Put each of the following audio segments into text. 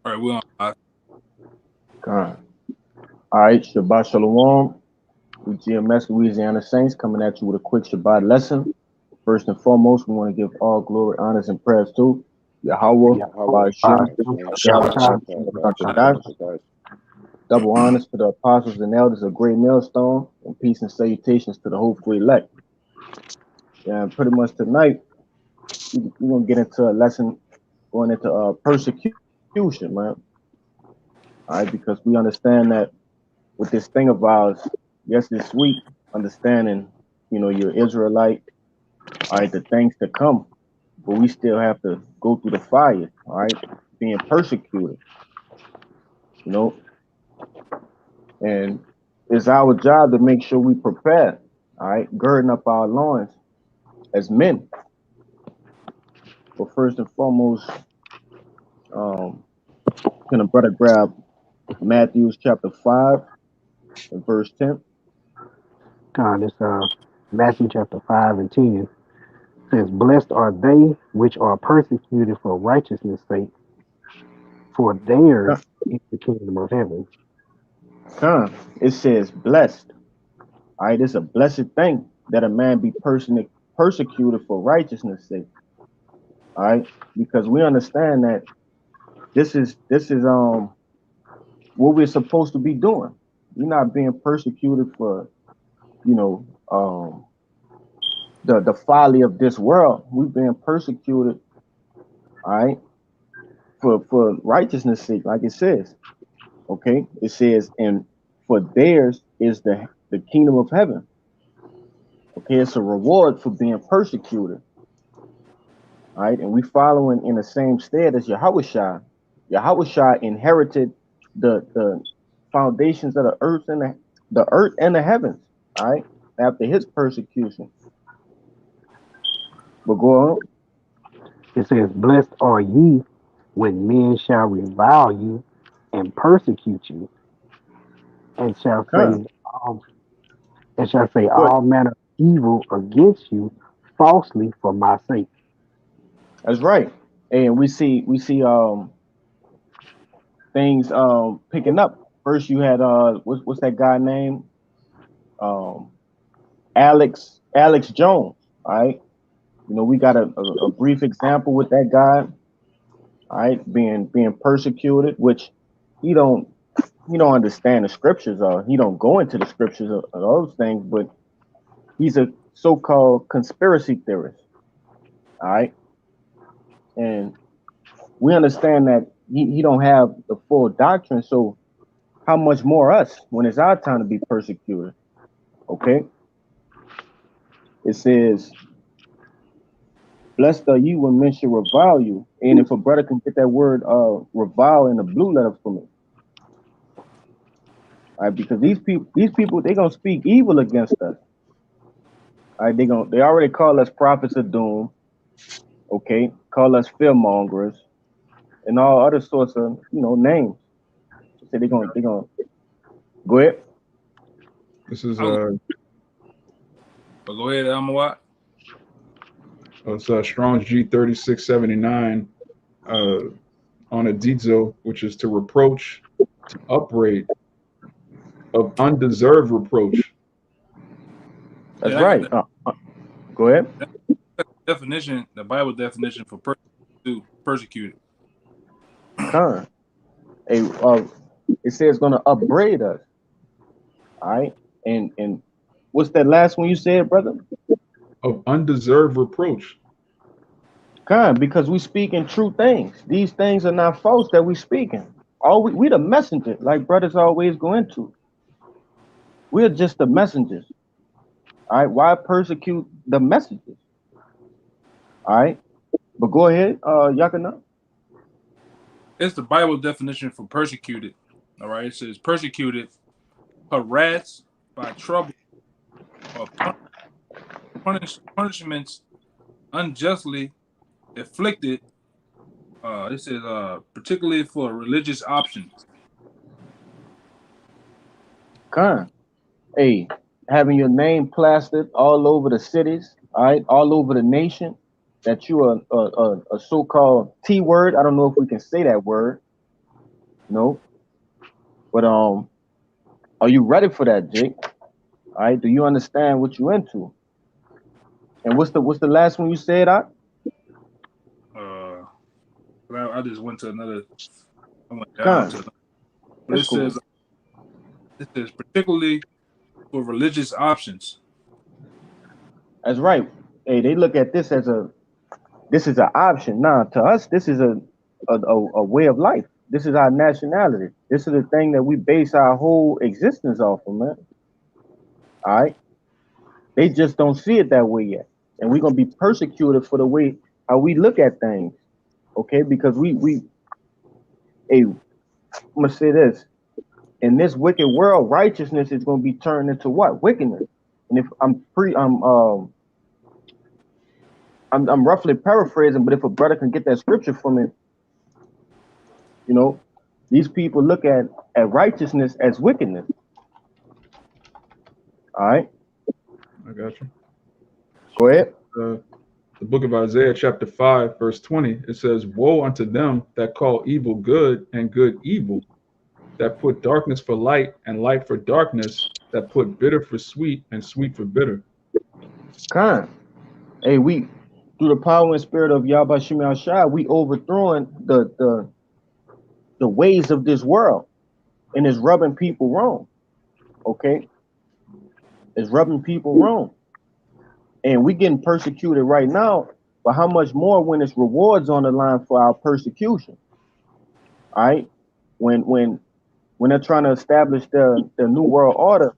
All right, we're on. God. All right, Shabbat Shalom. We GMS Louisiana Saints coming at you with a quick Shabbat lesson. First and foremost, we want to give all glory, honors, and prayers to Yahweh, Yeah, Ba'ashem, Shabbat Yahshua, Shalom. Rakadash. Double honors to the apostles and elders of Great Millstone, and peace and salutations to the hopeful elect. Yeah, and pretty much tonight, we're going to get into a lesson going into persecution, man. All right, because we understand that with this thing of ours, yes, it's sweet understanding, you're Israelite, all right, the things to come, but we still have to go through the fire, all right, being persecuted, you know, and it's our job to make sure we prepare, all right, girding up our loins as men. But first and foremost, um, can a brother grab Matthew chapter 5 and verse 10? God, it's Matthew chapter 5 and 10 says, "Blessed are they which are persecuted for righteousness' sake, for theirs is the kingdom of heaven." Come, it says blessed. All right, it's a blessed thing that a man be persecuted for righteousness' sake. All right, because we understand that this is what we're supposed to be doing. We're not being persecuted for you know um the folly of this world. We're being persecuted, all right, for righteousness' sake, like it says. Okay, it says, and for theirs is the kingdom of heaven. Okay, it's a reward for being persecuted. All right, and we following in the same stead as Yahushua. Yahushua inherited the foundations of the earth and the heavens. All right, after his persecution. But go on. It says, "Blessed are ye when men shall revile you and persecute you, and shall Come, say all and shall say good. all manner of evil against you falsely for my sake." That's right. And we see things picking up. First, you had what's that guy name? Um, Alex Jones. All right. We got a brief example with that guy. All right, being persecuted, which he don't he don't understand the scriptures, or he don't go into the scriptures of those things, but he's a so-called conspiracy theorist. All right, and we understand that he don't have the full doctrine. So how much more us when it's our time to be persecuted? Okay, it says, "Blessed are you when men shall revile you." And if a brother can get that word revile in the blue letter for me, all right, because these people they gonna speak evil against us. All right, they already call us prophets of doom. Okay, call us fear mongers and all other sorts of names. They say they gonna go ahead. This is I'll go, but go ahead, Amawat. it's Strong's G3679 uh, on a dizo, which is to reproach, to upbraid, of undeserved reproach. Yeah, That's right. Go ahead. that definition, the Bible definition for persecuted. Con. A it says gonna upbraid us. All right, and what's that last one you said, brother? Of undeserved reproach. Con, because we speaking true things. These things are not false that we speaking. All we the messenger, like brothers always go into. We're just the messengers. All right, why persecute the messengers? All right, but go ahead, Yakana. It's the Bible definition for persecuted. All right, it says persecuted, harassed by trouble or punishments unjustly inflicted. It says particularly for religious options. Con, hey, having your name plastered all over the cities, all right, all over the nation, that you are a so-called T word. I don't know if we can say that word. You know, but are you ready for that, Jake? All right, do you understand what you into? And what's the last one you said? Uh, I just went to another. I went down Con, to another. But it's cool. it says particularly for religious options. That's right. Hey, they look at this as this is an option. Nah, to us, this is a way of life. This is our nationality. This is the thing that we base our whole existence off of, man. All right. They just don't see it that way yet. And we're gonna be persecuted for the way how we look at things. Okay, because we hey, I'm gonna say this. In this wicked world, righteousness is gonna be turned into what? Wickedness. And if I'm roughly paraphrasing, but if a brother can get that scripture for me, you know, these people look at righteousness as wickedness. All right, I got you. go ahead. The book of Isaiah, chapter 5, verse 20, it says, "Woe unto them that call evil good and good evil, that put darkness for light and light for darkness, that put bitter for sweet and sweet for bitter." Con. Hey, we through the power and spirit of Yahweh Shemi Shai, we overthrowing the ways of this world, and it's rubbing people wrong. Okay, it's rubbing people wrong, and we getting persecuted right now. But how much more when it's rewards on the line for our persecution? All right, when they're trying to establish the new world order,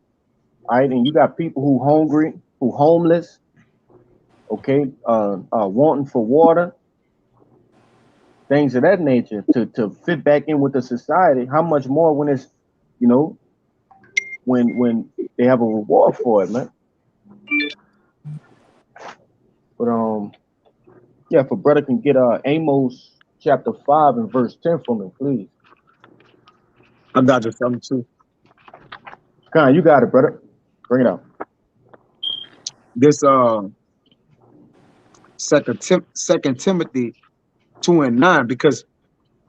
all right, and you got people who hungry, who homeless, okay, wanting for water, things of that nature to fit back in with the society. How much more when it's, you know, when they have a reward for it, man. But yeah, if a brother can get Amos chapter 5 and verse 10 for me, please. I got you something too. Come on, you got it, brother. Bring it out. This Second Timothy 2:9, because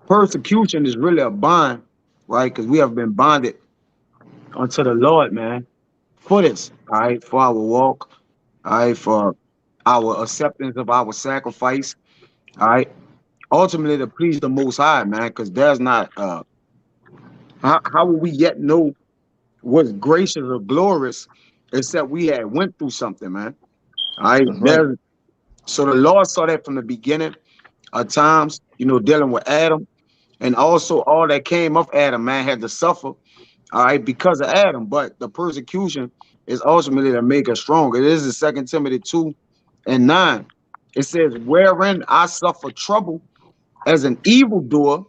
persecution is really a bond, right? Because we have been bonded unto the Lord, man, for this, all right, for our walk, all right, for our acceptance of our sacrifice, all right, ultimately to please the Most High, man, because there's not how will we yet know what's gracious or glorious except we had went through something, man. All right, That's right. there's so the Lord saw that from the beginning of times, you know, dealing with Adam, and also all that came of Adam, man, had to suffer, all right, because of Adam. But the persecution is ultimately to make us strong. It is in 2 Timothy 2:9. It says, "Wherein I suffer trouble as an evildoer,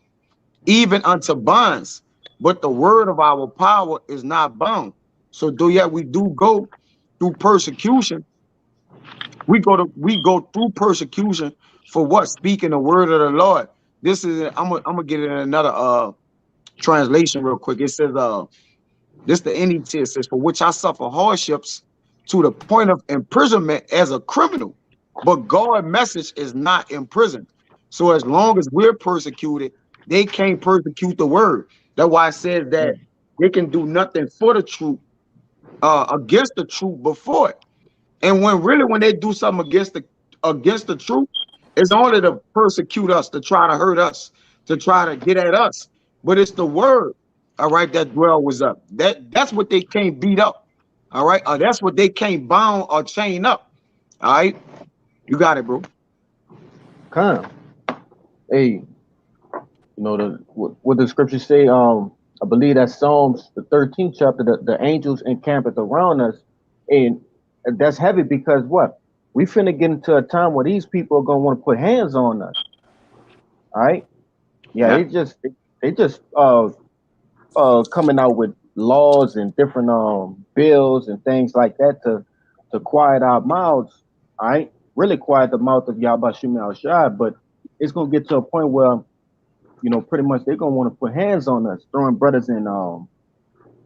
even unto bonds. But the word of our power is not bound." So though yet we do go through persecution, we go through persecution for what? Speaking the word of the Lord. This is I'm gonna get it in another translation real quick. It says this the NET, it says, "For which I suffer hardships to the point of imprisonment as a criminal, but God's message is not imprisoned." So as long as we're persecuted, they can't persecute the word. That's why it says that they can do nothing for the truth, against the truth before it. And when they do something against the truth, it's only to persecute us, to try to hurt us, to try to get at us. But it's the word, all right, that dwell was up. That's what they can't beat up. All right. That's what they can't bound or chain up. All right. You got it, bro. Come. Hey, you know what the scriptures say. I believe that's Psalms the 13th chapter. The angels encampeth around us, and that's heavy because what we finna get into a time where these people are gonna want to put hands on us. All right, yeah, Yeah. they just coming out with laws and different bills and things like that to quiet our mouths. All right, really quiet the mouth of Yahweh Shemi Al Shai, but it's gonna get to a point where pretty much they're gonna want to put hands on us, throwing brothers in,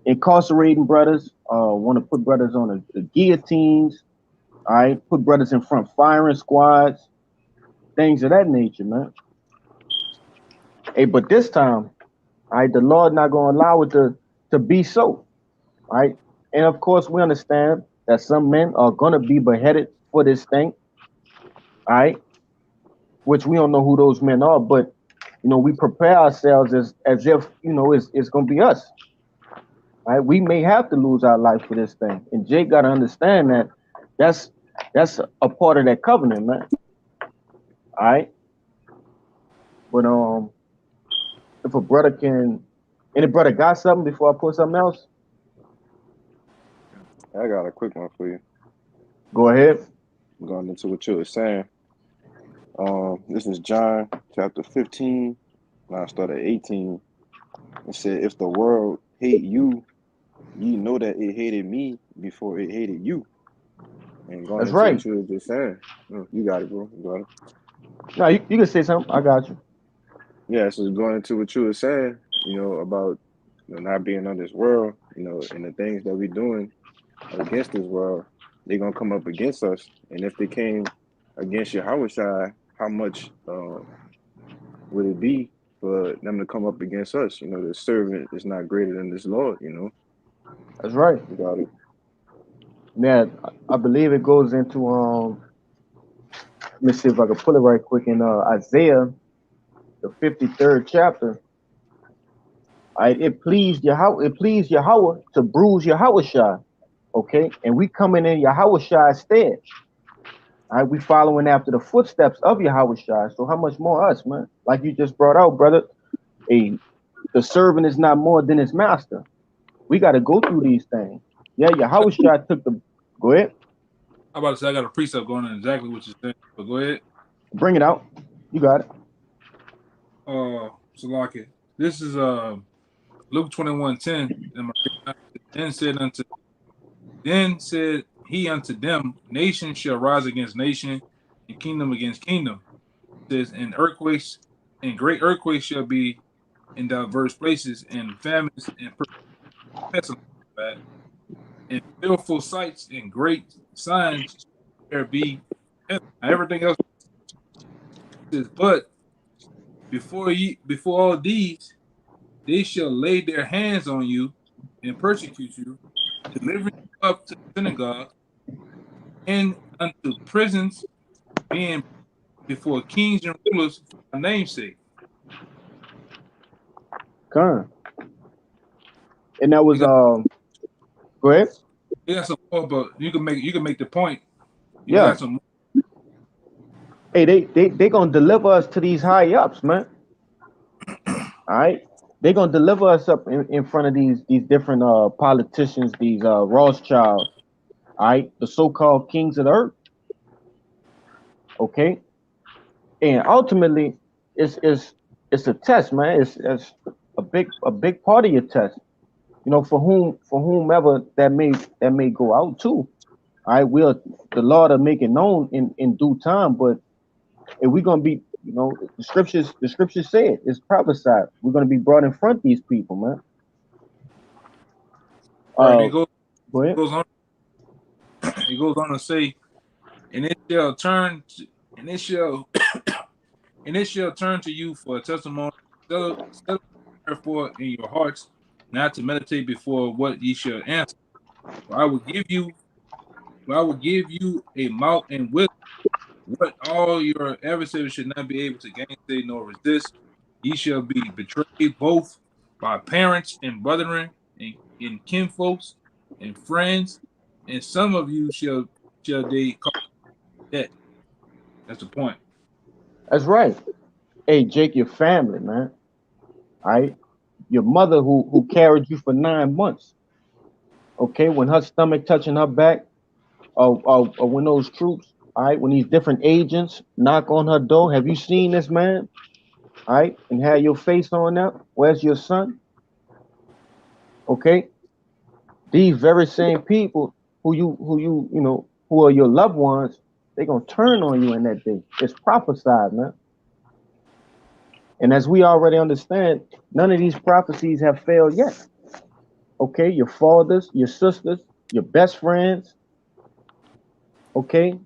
incarcerating brothers, want to put brothers on the guillotines, all right, put brothers in front firing squads, things of that nature, man. Hey, but this time, All right, the Lord not gonna allow it to be so. All right, and of course we understand that some men are gonna be beheaded for this thing. All right, which we don't know who those men are, but we prepare ourselves as if it's gonna be us. Right? We may have to lose our life for this thing, and Jake got to understand that that's a part of that covenant, man. All right, but if a brother can, any brother got something before I put something else, I got a quick one for you. go ahead. Going into what you were saying. This is John chapter 15. Now I start at 18. It said, "If the world hate you, ye know that it hated me before it hated you." And going That's into right. what you were just saying. You got it, bro. You got it. No, you can say something. I got you. Yeah, so going into what you were saying, about not being on this world, and the things that we're doing against this world, they're gonna come up against us. And if they came against Yahushua, how much would it be for them to come up against us? The servant is not greater than this Lord. That's right. You got it. Yeah, I believe it goes into Let me see if I can pull it right quick in Isaiah, the 53rd chapter. It pleased Yahweh to bruise Yahushua. Okay, and we coming in Yahushua's stead. All right, we following after the footsteps of Yahushua. So how much more us, man? Like you just brought out, brother. A The servant is not more than his master. We got to go through these things. Yeah, Yahushua took the. Go ahead, I'm about to say I got a precept going on exactly what you're saying, but go ahead. bring it out. You got it. Salaki. This is Luke 21:10. Then said unto then said he unto them, nation shall rise against nation, and kingdom against kingdom. It says, and earthquakes and great earthquakes shall be in diverse places, and famines and pestilence, and fearful sights and great signs there be. Now, everything else says, but before all these, they shall lay their hands on you and persecute you, delivering you up to the synagogue and unto prisons, being before kings and rulers for my name's sake. Come. And that You was got, Go ahead. you got some more, but you can make the point. You Yeah. got some more. Hey, they gonna deliver us to these high ups, man. All right. They gonna deliver us up in front of these different politicians, these Rothschilds, all right, the so-called kings of the earth. Okay. And ultimately it's a test, man. It's a big part of your test. For whomever that may go out to. All right, the Lord will make it known in due time, but if we're gonna be, the scriptures say it's prophesied. We're gonna be brought in front of these people, man. Right, and Uh, go ahead. it goes on to say, and it shall turn to, and it shall and it shall turn to you for a testimony. Settle therefore in your hearts, not to meditate before what ye shall answer. For I will give you a mouth and wisdom, what all your adversaries should not be able to gainsay nor resist. Ye shall be betrayed both by parents and brethren and kinfolks and friends, and some of you shall they call debt. That's the point. That's right. Hey, Jake, your family, man. All right, your mother who carried you for 9 months. Okay, when her stomach touching her back, or when those troops, all right, when these different agents knock on her door, have you seen this man? All right, and have your face on them. Where's your son? Okay, these very same people who are your loved ones, they gonna turn on you in that day. It's prophesied, man. And as we already understand, none of these prophecies have failed yet. Okay, your fathers, your sisters, your best friends. Okay,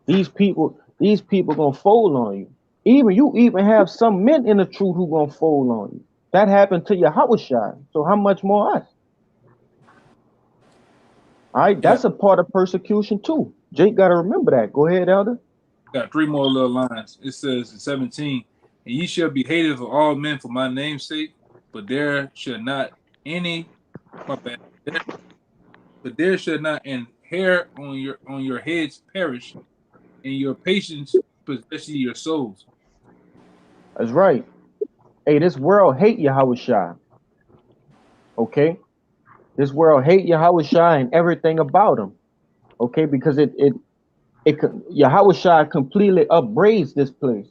these people gonna fold on you. Even have some men in the truth who gonna fold on you. That happened to Yahushua. So how much more us? All right, Yeah, that's a part of persecution too. Jake got to remember that. Go ahead, Elder. got three more little lines. It says in 17, and ye shall be hated of all men for my name's sake, but there shall not any my bad. But there shall not an hair on your heads perish, and your patience possess ye your souls. That's right. Hey, this world hate Yahushua. Okay, this world hate Yahushua and everything about him. Okay, because Yahushua completely upbraids this place.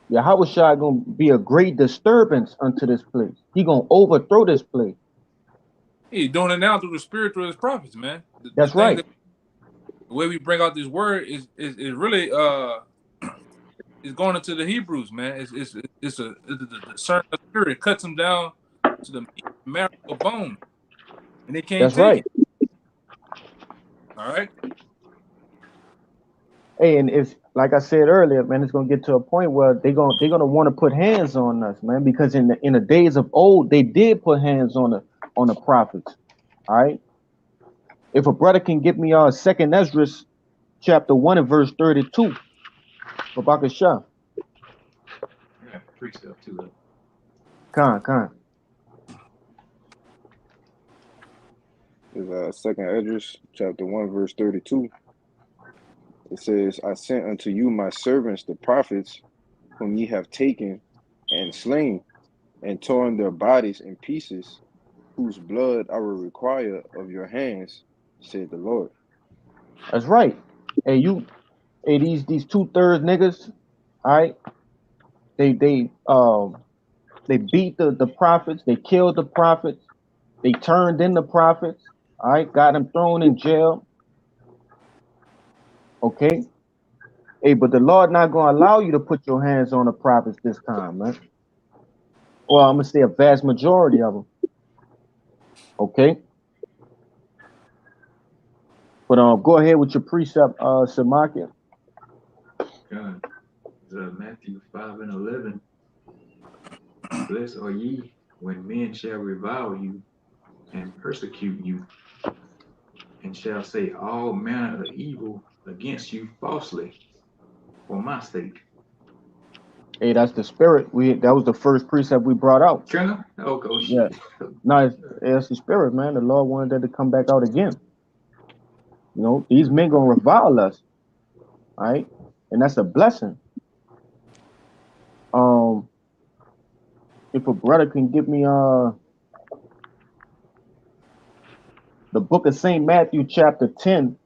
Yahushua gonna be a great disturbance unto this place. He gonna overthrow this place. He's doing it now through the spirit through his prophets, man. The That's thing right. that the way we bring out this word is really is going into the Hebrews, man. It's the discerning of spirit. It cuts them down to the marrow of bone, and they can't That's take right. it. All right. Hey, and it's like I said earlier, man. It's gonna get to a point where they're gonna want to put hands on us, man. Because in the days of old, they did put hands on the prophets. All right. If a brother can get me Second Ezra chapter 1 and verse 32, Babakashah. Yeah, precept too. Khan. Is Second Esdras chapter 1 verse 32. It says, I sent unto you my servants the prophets, whom ye have taken and slain, and torn their bodies in pieces, whose blood I will require of your hands, said the Lord. That's right. Hey, these 2/3 niggas, all right. They beat the prophets. They killed the prophets. They turned in the prophets. All right, got them thrown in jail. Okay. Hey, but the Lord not gonna allow you to put your hands on the prophets this time, man. Well, I'm gonna say a vast majority of them. Okay. But go ahead with your precept, Samaki. God, Matthew 5 and 11. Blessed are ye when men shall revile you and persecute you, and shall say all manner of evil against you falsely for my sake. Hey, that's the spirit. That was the first precept we brought out. Trina? Oh Yeah. shit. No, it's the spirit, man. The Lord wanted that to come back out again. You know, these men gonna revile us, all right? And that's a blessing. If a brother can give me the book of Saint Matthew chapter 10,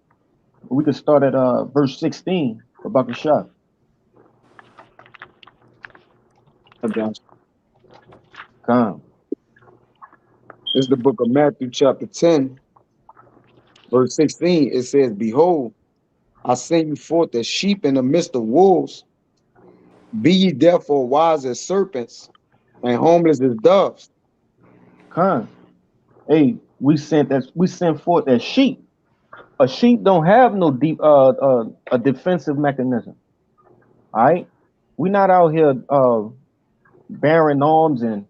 we could start at verse 16 about the shot. Come. This is the book of Matthew, chapter 10, verse 16. It says, Behold, I send you forth as sheep in the midst of wolves. Be ye therefore wise as serpents and harmless as doves. Come. Hey, we sent forth as sheep. A sheep don't have no deep a defensive mechanism. All right. We're not out here bearing arms and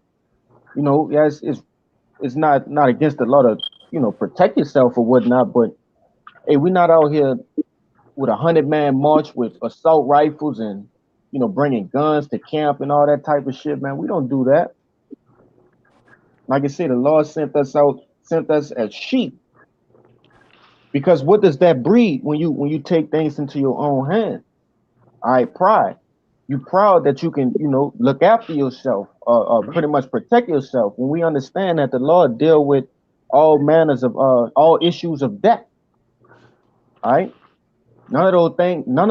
yes, it's not against the law to protect yourself or whatnot, but hey, we're not out here with 100-man march with assault rifles and bringing guns to camp and all that type of shit, man. We don't do that. Like I said, the Lord sent us as sheep. Because what does that breed when you take things into your own hands? All right, pride. You proud that you can look after yourself, pretty much protect yourself. When we understand that the Lord deal with all manners of all issues of death. All right. None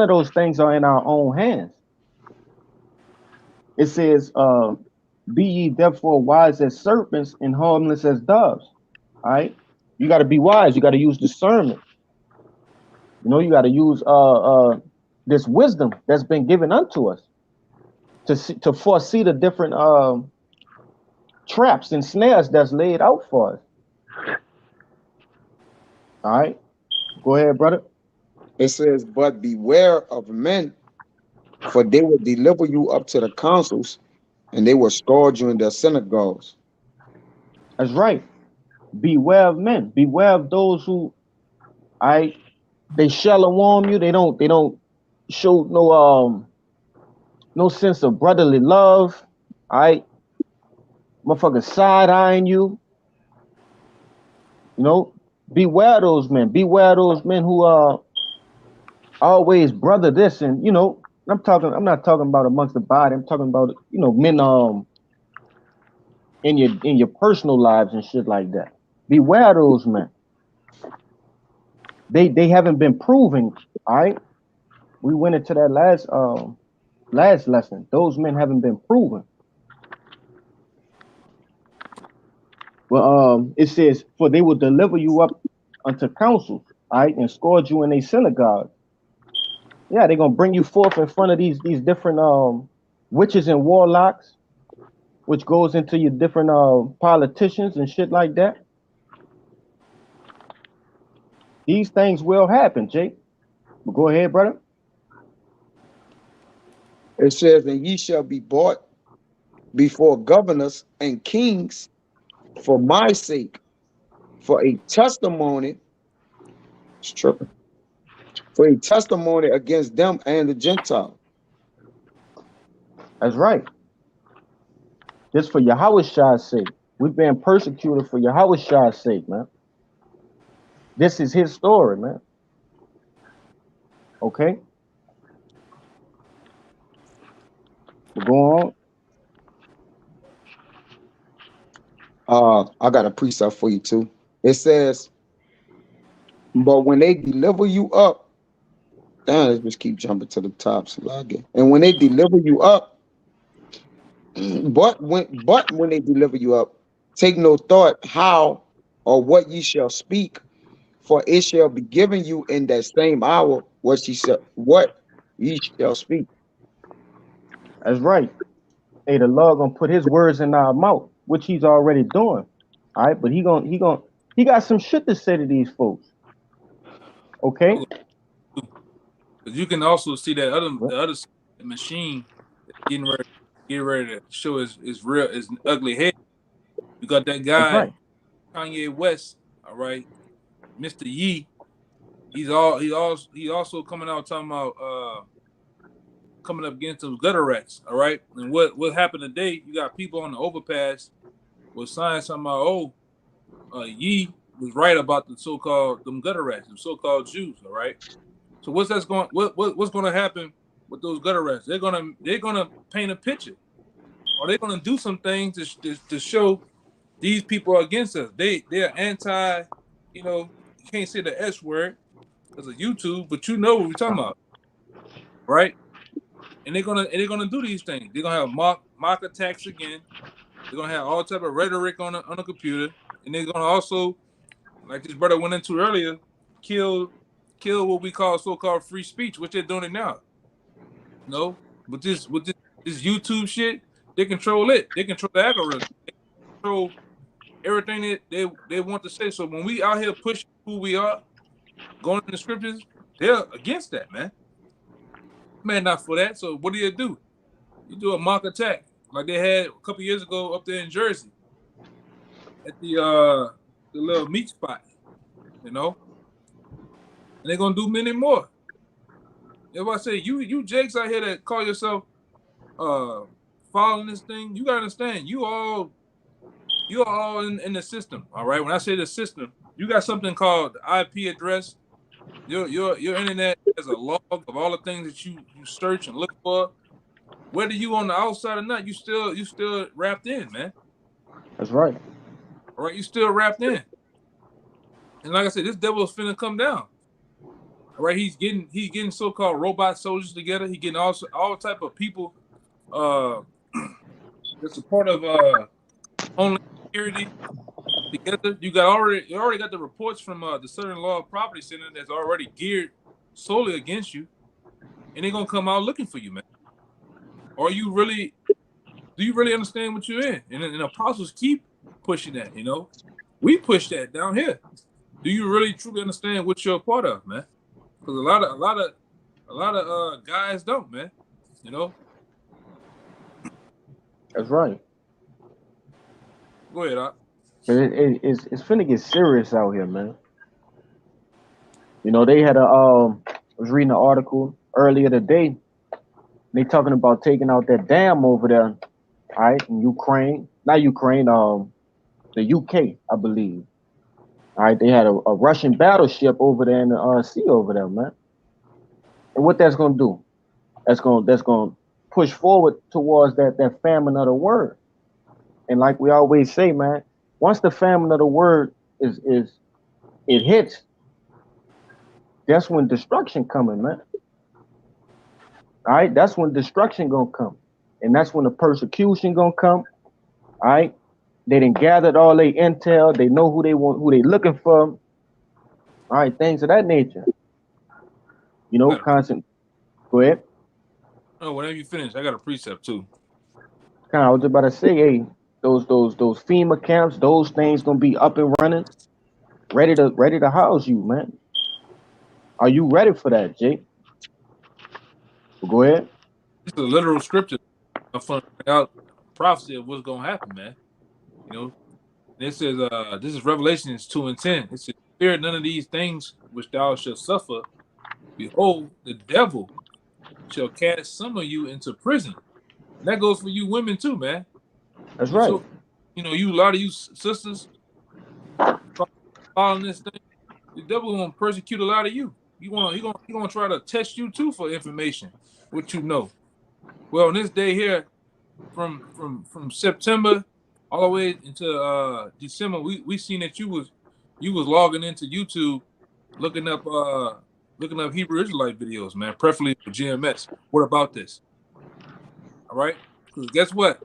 of those things are in our own hands. It says, be ye therefore wise as serpents and harmless as doves. All right. You got to be wise. You got to use discernment. You got to use this wisdom that's been given unto us to foresee the different traps and snares that's laid out for us. All right. Go ahead, brother. It says, But beware of men, for they will deliver you up to the councils and they will scourge you in their synagogues. That's right. Beware of men. Beware of those who, I, they shallow warm you. They don't show no sense of brotherly love. I, motherfucker side eyeing you. You know, beware of those men. Beware of those men who always brother this, and I'm not talking about amongst the body. I'm talking about men in your personal lives and shit like that. Beware of those men. They haven't been proven. All right, we went into that last lesson. Those men haven't been proven. Well, it says, for they will deliver you up unto councils, all right, and scourge you in a synagogue. Yeah, they're gonna bring you forth in front of these different witches and warlocks, which goes into your different politicians and shit like that. These things will happen, Jake. But go ahead, brother. It says, and ye shall be brought before governors and kings for my sake, for a testimony. It's tripping. For a testimony against them and the Gentiles. That's right. Just for Yahweh's sake. We've been persecuted for Yahweh's sake, man. This is his story, man. Okay? We'll go on. I got a precept for you too. It says, but when they deliver you up, damn, let's just keep jumping to the top. And when they deliver you up, but when they deliver you up, take no thought how or what ye shall speak, for it shall be given you in that same hour what ye shall speak. That's right. Hey, the Lord gonna put his words in our mouth, which he's already doing. All right, but he got some shit to say to these folks. Okay. Because you can also see that the other machine getting ready to show his ugly head. You got that guy, right. Kanye West, all right, Mr. Yee. He also coming out talking about coming up against those gutter rats, all right. And what happened today? You got people on the overpass was saying something about Yee was right about the so-called them gutter rats, the so-called Jews, all right. So what's going to happen with those gutter rats? They're gonna paint a picture, or they're gonna do some things to show these people are against us. They're anti, you can't say the S word because of YouTube, but you know what we're talking about, right? And they're gonna do these things. They're gonna have mock attacks again. They're gonna have all type of rhetoric on a computer, and they're gonna also, like this brother went into earlier, kill what we call so-called free speech, which they're doing it now. No, with this YouTube shit, they control it. They control the algorithm. They control everything that they want to say. So when we out here pushing who we are, going in the scriptures, they're against that, man. Man, not for that. So what do? You do a mock attack like they had a couple years ago up there in Jersey at the little meat spot, and they're gonna do many more. If I say you Jakes out here that call yourself following this thing, you gotta understand you all in the system, all right? When I say the system, you got something called the IP address. Your internet has a log of all the things that you search and look for. Whether you on the outside or not, you still wrapped in, man. That's right. All right, you still wrapped in. And like I said, this devil is finna come down. All right, he's getting so-called robot soldiers together. He getting all type of people that's a part of Homeland Security together. You already got the reports from the Southern Law Property Center that's already geared solely against you, and they're gonna come out looking for you, man. Do you really understand what you're in? And apostles keep pushing that. We push that down here. Do you really truly understand what you're a part of, man? Because a lot of guys don't, man. That's right. Go ahead, Doc. But it's finna get serious out here, man. You know, they had a I was reading an article earlier today. They talking about taking out that dam over there, all right, in Ukraine. Not Ukraine, the UK, I believe. All right, they had a Russian battleship over there in the sea over there, man. And what that's gonna do? That's gonna push forward towards that famine of the word. And like we always say, man, once the famine of the word is it hits, that's when destruction coming, man. All right, that's when destruction gonna come, and that's when the persecution gonna come. All right, they done gathered all their intel. They know who they want, who they looking for. All right, things of that nature. You know, constant. Go ahead. Oh, whenever you finish, I got a precept too. I was about to say, hey, those FEMA camps, those things gonna be up and running, ready to house you, man. Are you ready for that, Jake? Go ahead. This is a literal scripture out prophecy of what's gonna happen, man. You know, and it says, this is Revelations 2:10. It says, "Fear none of these things which thou shalt suffer. Behold, the devil shall cast some of you into prison." And that goes for you women too, man. That's right. So, you know, a lot of you sisters following this thing, the devil gonna persecute a lot of you. He gonna try to test you too for information, what you know. Well, in this day here, from September all the way into December, we seen that you was logging into YouTube, looking up Hebrew Israelite videos, man, preferably with GMS. What about this? All right, because guess what?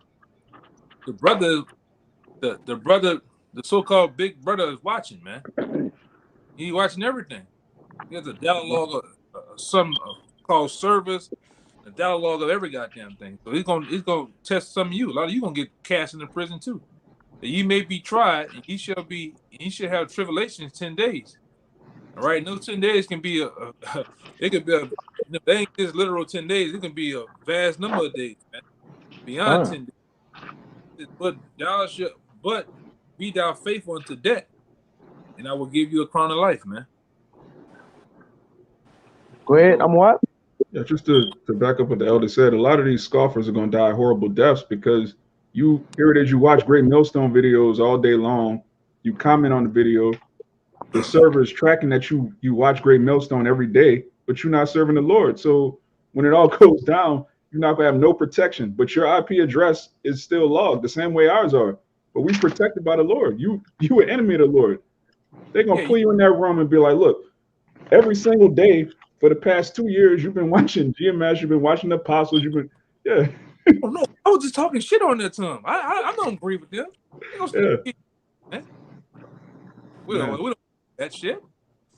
The brother, the so-called big brother is watching, man. He watching everything. He has a dialogue of some called service, a dialogue of every goddamn thing. So he's gonna test some of you. A lot of you gonna get cast into prison too. Ye may be tried, and ye shall have tribulations 10 days. All right, no 10 days can be it could be they ain't just literal 10 days. It can be a vast number of days, man. Beyond 10 days. But be thou faithful unto death, and I will give you a crown of life, man. Go ahead. I'm what? Yeah, just to back up what the elder said, a lot of these scoffers are going to die horrible deaths because here it is, you watch Great Millstone videos all day long, you comment on the video, the server is tracking that you watch Great Millstone every day, but you're not serving the Lord. So when it all goes down, you're not going to have no protection, but your IP address is still logged the same way ours are. But we protected by the Lord. You an enemy of the Lord. They're going to pull you in that room and be like, look, every single day for the past 2 years, you've been watching GMS, you've been watching the apostles, Oh no, I was just talking shit on that time. I don't agree with them. Man. We don't that shit.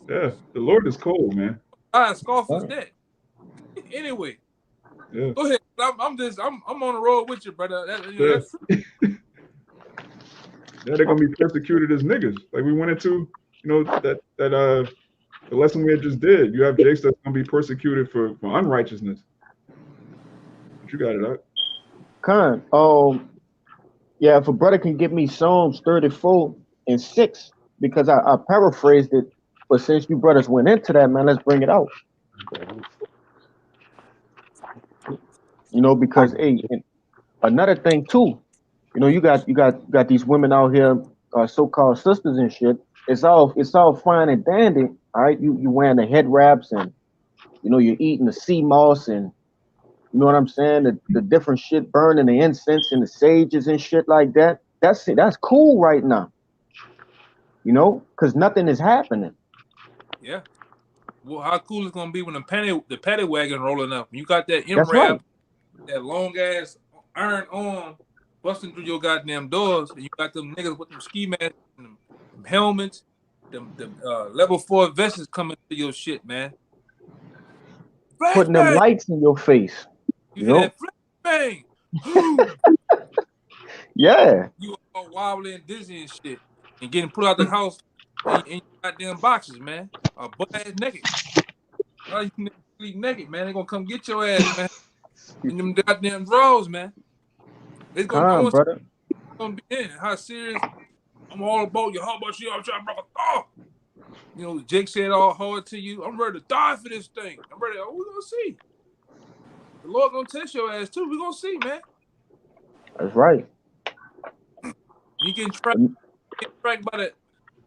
Yeah, the Lord is cold, man. Scoffers dead. Anyway, go ahead. I'm on the road with you, brother. That's true. Yeah, they're gonna be persecuted as niggas. Like we went into, that the lesson we had just did. You have Jakes that's gonna be persecuted for unrighteousness. But you got it out. Yeah, if a brother can give me Psalms 34:6, because I paraphrased it, but since you brothers went into that, man, let's bring it out. Because another thing too, you got these women out here, so-called sisters and shit. It's all fine and dandy, all right. You wearing the head wraps and you're eating the sea moss and you know what I'm saying, the different shit, burning the incense and the sages and shit like that. That's cool right now, because nothing is happening. Yeah. Well, how cool it's gonna be when the paddy wagon rolling up. You got that That's right. That long ass iron arm busting through your goddamn doors, and you got them niggas with them ski masks and them helmets, them level 4 vests coming to your shit, man. Putting them lights in your face. You hear that flashbang? Yeah. You all wobbly and dizzy and shit, and getting put out the house in your goddamn boxes, man. Butt ass naked. You can sleep naked, man. They gonna come get your ass, man. In them goddamn drawers, man. It's gonna. I want brother. to be in how serious. I'm all about you. How about you? I'm trying to break a thaw. You know, Jake said all hard to you. I'm ready to die for this thing. I'm ready. Oh, we're gonna see. The Lord gonna test your ass too. We're gonna see, man. That's right. You getting tracked by that.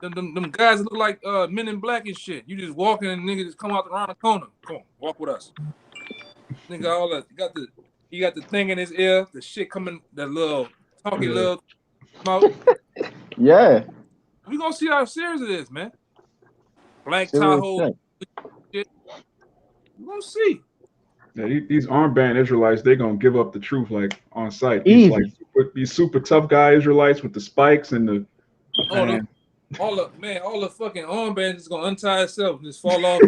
Them guys that look like Men in Black and shit. You just walking and niggas just come out around the corner. Come on, walk with us. Nigga, all that he got the thing in his ear, the shit coming, that little talky little mouth. Yeah. We gonna see how serious it is, man. Black Serious Tahoe shit. We gonna see. Yeah, these armband Israelites, they're gonna give up the truth like on sight. Easy. These super tough guy Israelites with the spikes and the man. All the fucking armbands is gonna untie itself and just fall off.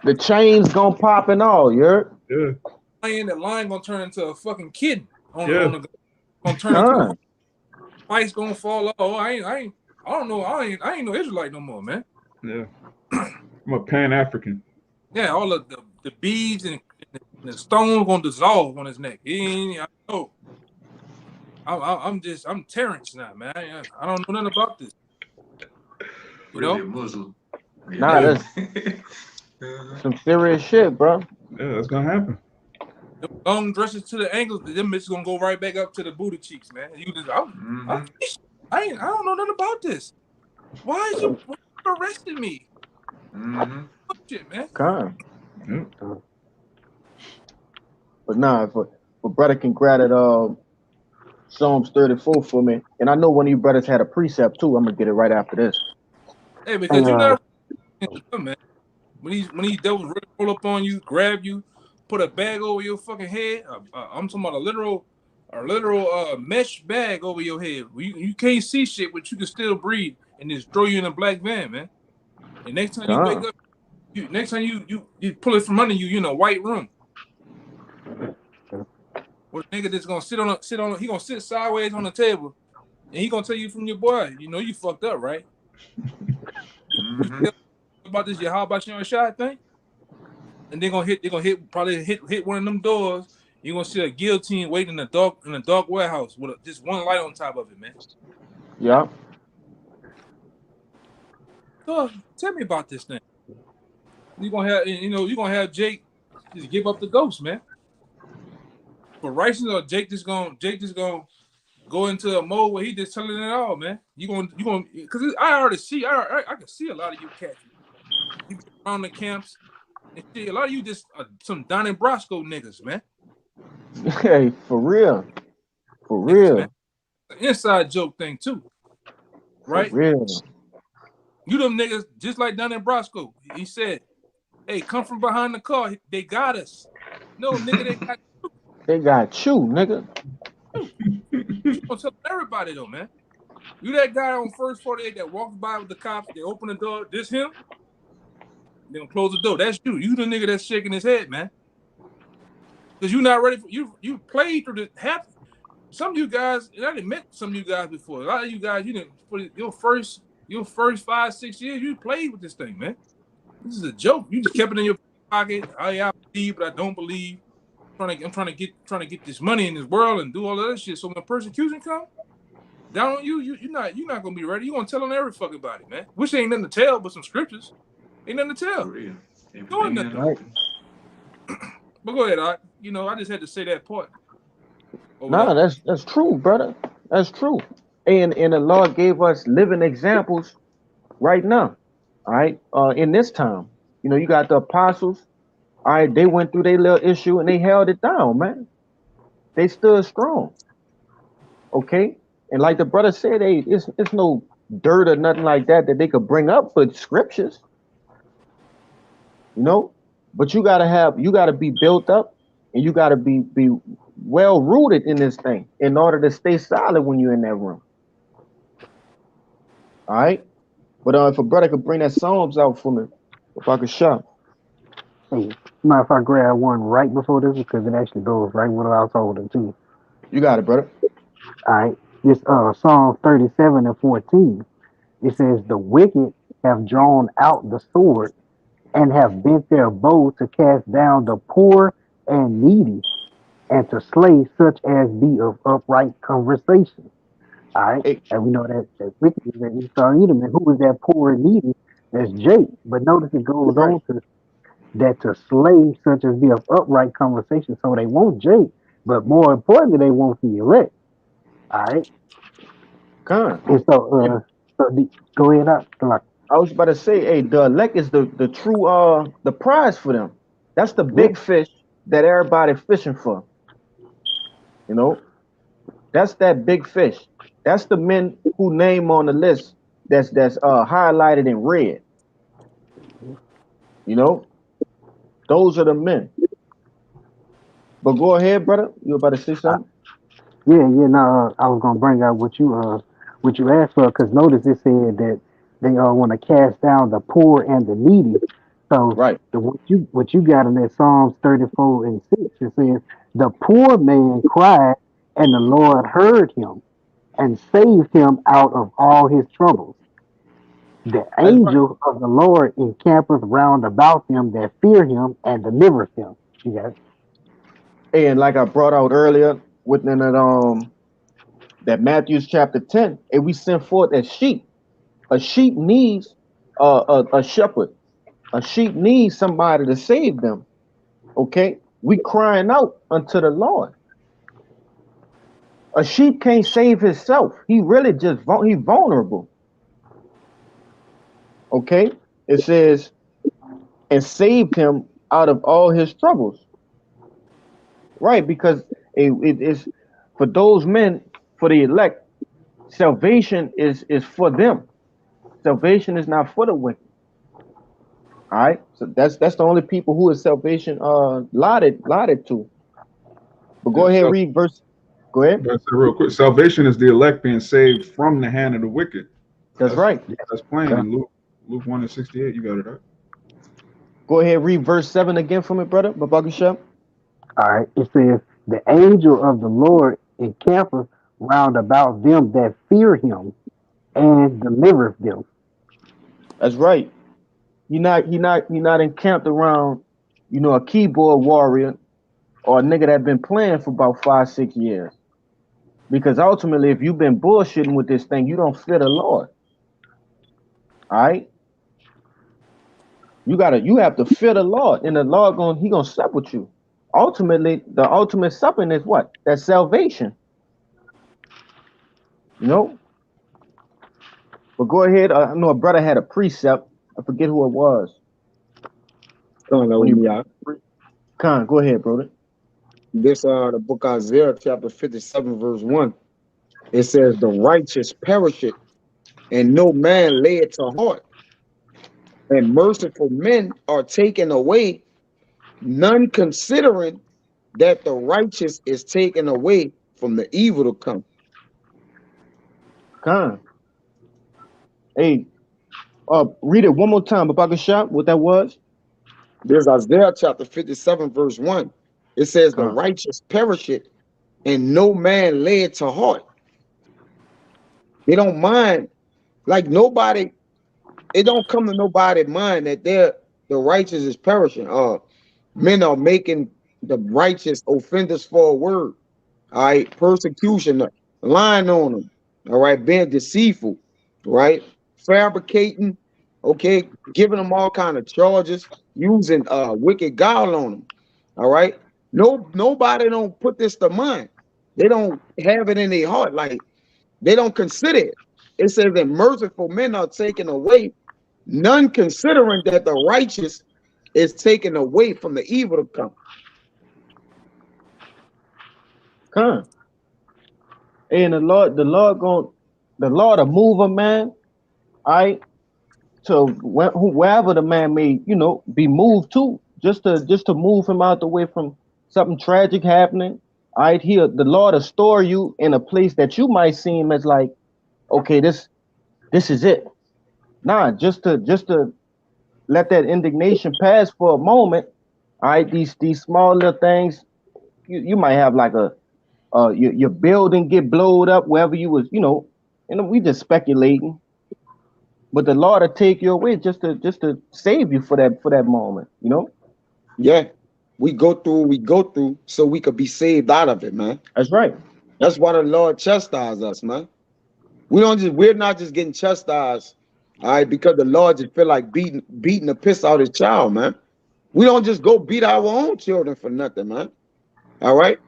The chains gonna pop and all, Yeah. The line gonna turn into a fucking kid Yeah. gonna turn into a spikes gonna fall off. Oh, I don't know. I ain't no Israelite no more, man. Yeah. I'm a Pan-African. Yeah, all of the beads and the stones gonna dissolve on his neck. I know. I'm Terrence now, man. I don't know nothing about this. You Really know? a Muslim. Nah, that's some serious shit, bro. Yeah, that's gonna happen. The long dresses to the ankles, them bitches gonna go right back up to the booty cheeks, man. You just, I don't know nothing about this. Why you arresting me? Shit, man. Come. Yeah. But nah, for brother can grab it Psalms 34 for me. And I know one of you brothers had a precept too. I'm gonna get it right after this. Hey, because you not man. When these devils roll up on you, grab you, put a bag over your fucking head. I'm talking about a literal mesh bag over your head. You can't see shit, but you can still breathe, and just throw you in a black van, man. And next time you wake up, next time you pull it from under you, in a white room. Well, nigga that's gonna he gonna sit sideways on the table, and he gonna tell you from your boy, you fucked up, right? About this, how about you on a shot thing? And they're gonna probably hit one of them doors. You're gonna see a guillotine waiting in a dark warehouse with just one light on top of it, man. Yeah. So tell me about this thing. You're gonna have Jake just give up the ghost, man. For righteousness, or Jake just gonna go into a mode where he just telling it all, man. You gonna because I already see I can see a lot of you cats. You be around the camps and shit. A lot of you just some Don and Brosco niggas, man. Hey, for real. For Niggas, real. man. An inside joke thing too. Right? For real. You them niggas, just like Don and Brosco. He said, hey, come from behind the car. They got us. No, nigga, they got you. They got you, nigga. You gonna tell everybody though, man. You that guy on first 48 that walks by with the cops, they open the door, this him, they gonna close the door. That's you. You the nigga that's shaking his head, man. Because you're not ready for you played through the half. Some of you guys, and I didn't met some of you guys before. A lot of you guys, you didn't for your first 5-6 years, you played with this thing, man. This is a joke. You just kept it in your pocket. I believe, but I don't believe. I'm trying to get this money in this world and do all of that shit. So when persecution comes down on you're not gonna be ready. You're gonna tell on every fucking body, man. Which ain't nothing to tell, but some scriptures. Ain't nothing to tell. Doing nothing. Right. But go ahead, I just had to say that part. No, that's true, brother. That's true. And the Lord gave us living examples right now. All right. In this time. You got the apostles. All right, they went through their little issue and they held it down, man. They stood strong. Okay? And like the brother said, it's no dirt or nothing like that they could bring up but scriptures. But you gotta be built up and you gotta be well rooted in this thing in order to stay solid when you're in that room. All right? But if a brother could bring that Psalms out for me, if I could show. Hey, mind if I grab one right before this because it actually goes right with what I was holding too. You got it, brother. All right. This Psalm 37 and 14. It says, the wicked have drawn out the sword and have bent their bow to cast down the poor and needy and to slay such as be of upright conversation. All right. Hey, And we know that wicked is that Esau Edom, and who was that poor and needy? That's Jake. But notice it goes right. on to that to slay such as be of upright conversation. So they want Jake, but more importantly, they want the elect. All right. Con. And go ahead out. Like, I was about to say, hey, the elect is the true the prize for them. That's the yeah, big fish that everybody fishing for. You know, that's that big fish. That's the men who name on the list that's highlighted in red. You know, those are the men. But go ahead, brother. You about to say something? yeah. No, I was gonna bring out what you asked for, because notice it said that they want to cast down the poor and the needy. So Right. what you got in that Psalms 34:6, it says the poor man cried, and the Lord heard him and saved him out of all his troubles. The That's right. angel of the Lord encampeth round about them that fear him and delivereth them. You got it? And like I brought out earlier within that Matthew's chapter 10, and we sent forth as sheep. A sheep needs a shepherd. A sheep needs somebody to save them. Okay, we crying out unto the Lord. A sheep can't save himself. He really just he vulnerable. Okay, it says and saved him out of all his troubles. Right, because it is for those men, for the elect. Salvation is for them. Salvation is not for the wicked. All right, so that's the only people who is salvation lauded to. But go Yeah, ahead, so read verse. Go ahead. that's real quick. Salvation is the elect being saved from the hand of the wicked. That's That's right. that's plain Okay. in Luke 1:68. You got it right. Go ahead, read verse 7 again for me, brother. Babakashep. All right. It says, the angel of the Lord encampeth round about them that fear him and delivereth them. That's right. He not encamped around, a keyboard warrior or a nigga that been playing for about 5, 6 years. Because ultimately, if you've been bullshitting with this thing, you don't fear the Lord. All right. You have to fear the Lord, and the Lord he gonna sup with you. Ultimately, the ultimate supping is what? That's salvation. You know. But go ahead. I know a brother had a precept. I forget who it was. When you Khan, go ahead, brother. This the book Isaiah chapter 57 verse 1. It says the righteous perisheth and no man lay it to heart, and merciful men are taken away, none considering that the righteous is taken away from the evil to come. Khan. Hey, read it one more time, Babakashep, what that was. There's Isaiah chapter 57 verse 1. It says the Khan. righteous perisheth and no man lay it to heart. They don't mind, like nobody, it don't come to nobody's mind that the righteous is perishing. Men are making the righteous offenders for a word. All right, persecution, lying on them. All right, being deceitful, right, fabricating, okay, giving them all kind of charges, using wicked guile on them. All right, nobody don't put this to mind. They don't have it in their heart, like they don't consider it. It says that merciful men are taken away, none considering that the righteous is taken away from the evil to come. Khan. And the Lord will move a man, all right, to wherever the man may, be moved to, just to move him out the way from something tragic happening. All right, here the Lord will store you in a place that you might seem as like, okay, this is it. Nah, just to let that indignation pass for a moment. All right, these small little things, you might have like your building get blowed up wherever you was, we just speculating. But the Lord will take you away just to save you for that moment. Yeah. we go through what we go through so we could be saved out of it, man. That's right. That's why the Lord chastises us, man. We're not just getting chastised, all right, because the Lord just feel like beating the piss out of his child, man. We don't just go beat our own children for nothing, man. All right.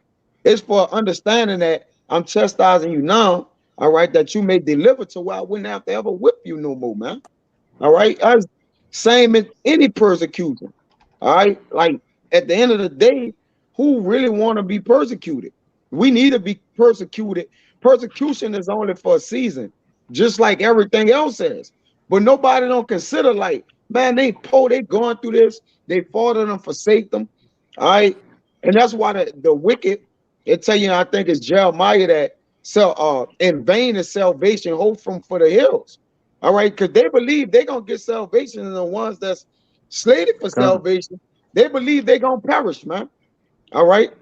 It's for understanding that I'm chastising you now, all right, that you may deliver to where I wouldn't have to ever whip you no more, man. All right. As same in any persecution. All right. Like at the end of the day, who really want to be persecuted? We need to be persecuted. Persecution is only for a season, just like everything else is. But nobody don't consider like, man, they going through this, they fought and forsake them. All right. And that's why the wicked, it tell you, I think it's Jeremiah that in vain is salvation, hope from for the hills. All right, because they believe they're gonna get salvation, and the ones that's slated for salvation, they believe they're gonna perish, man. All right.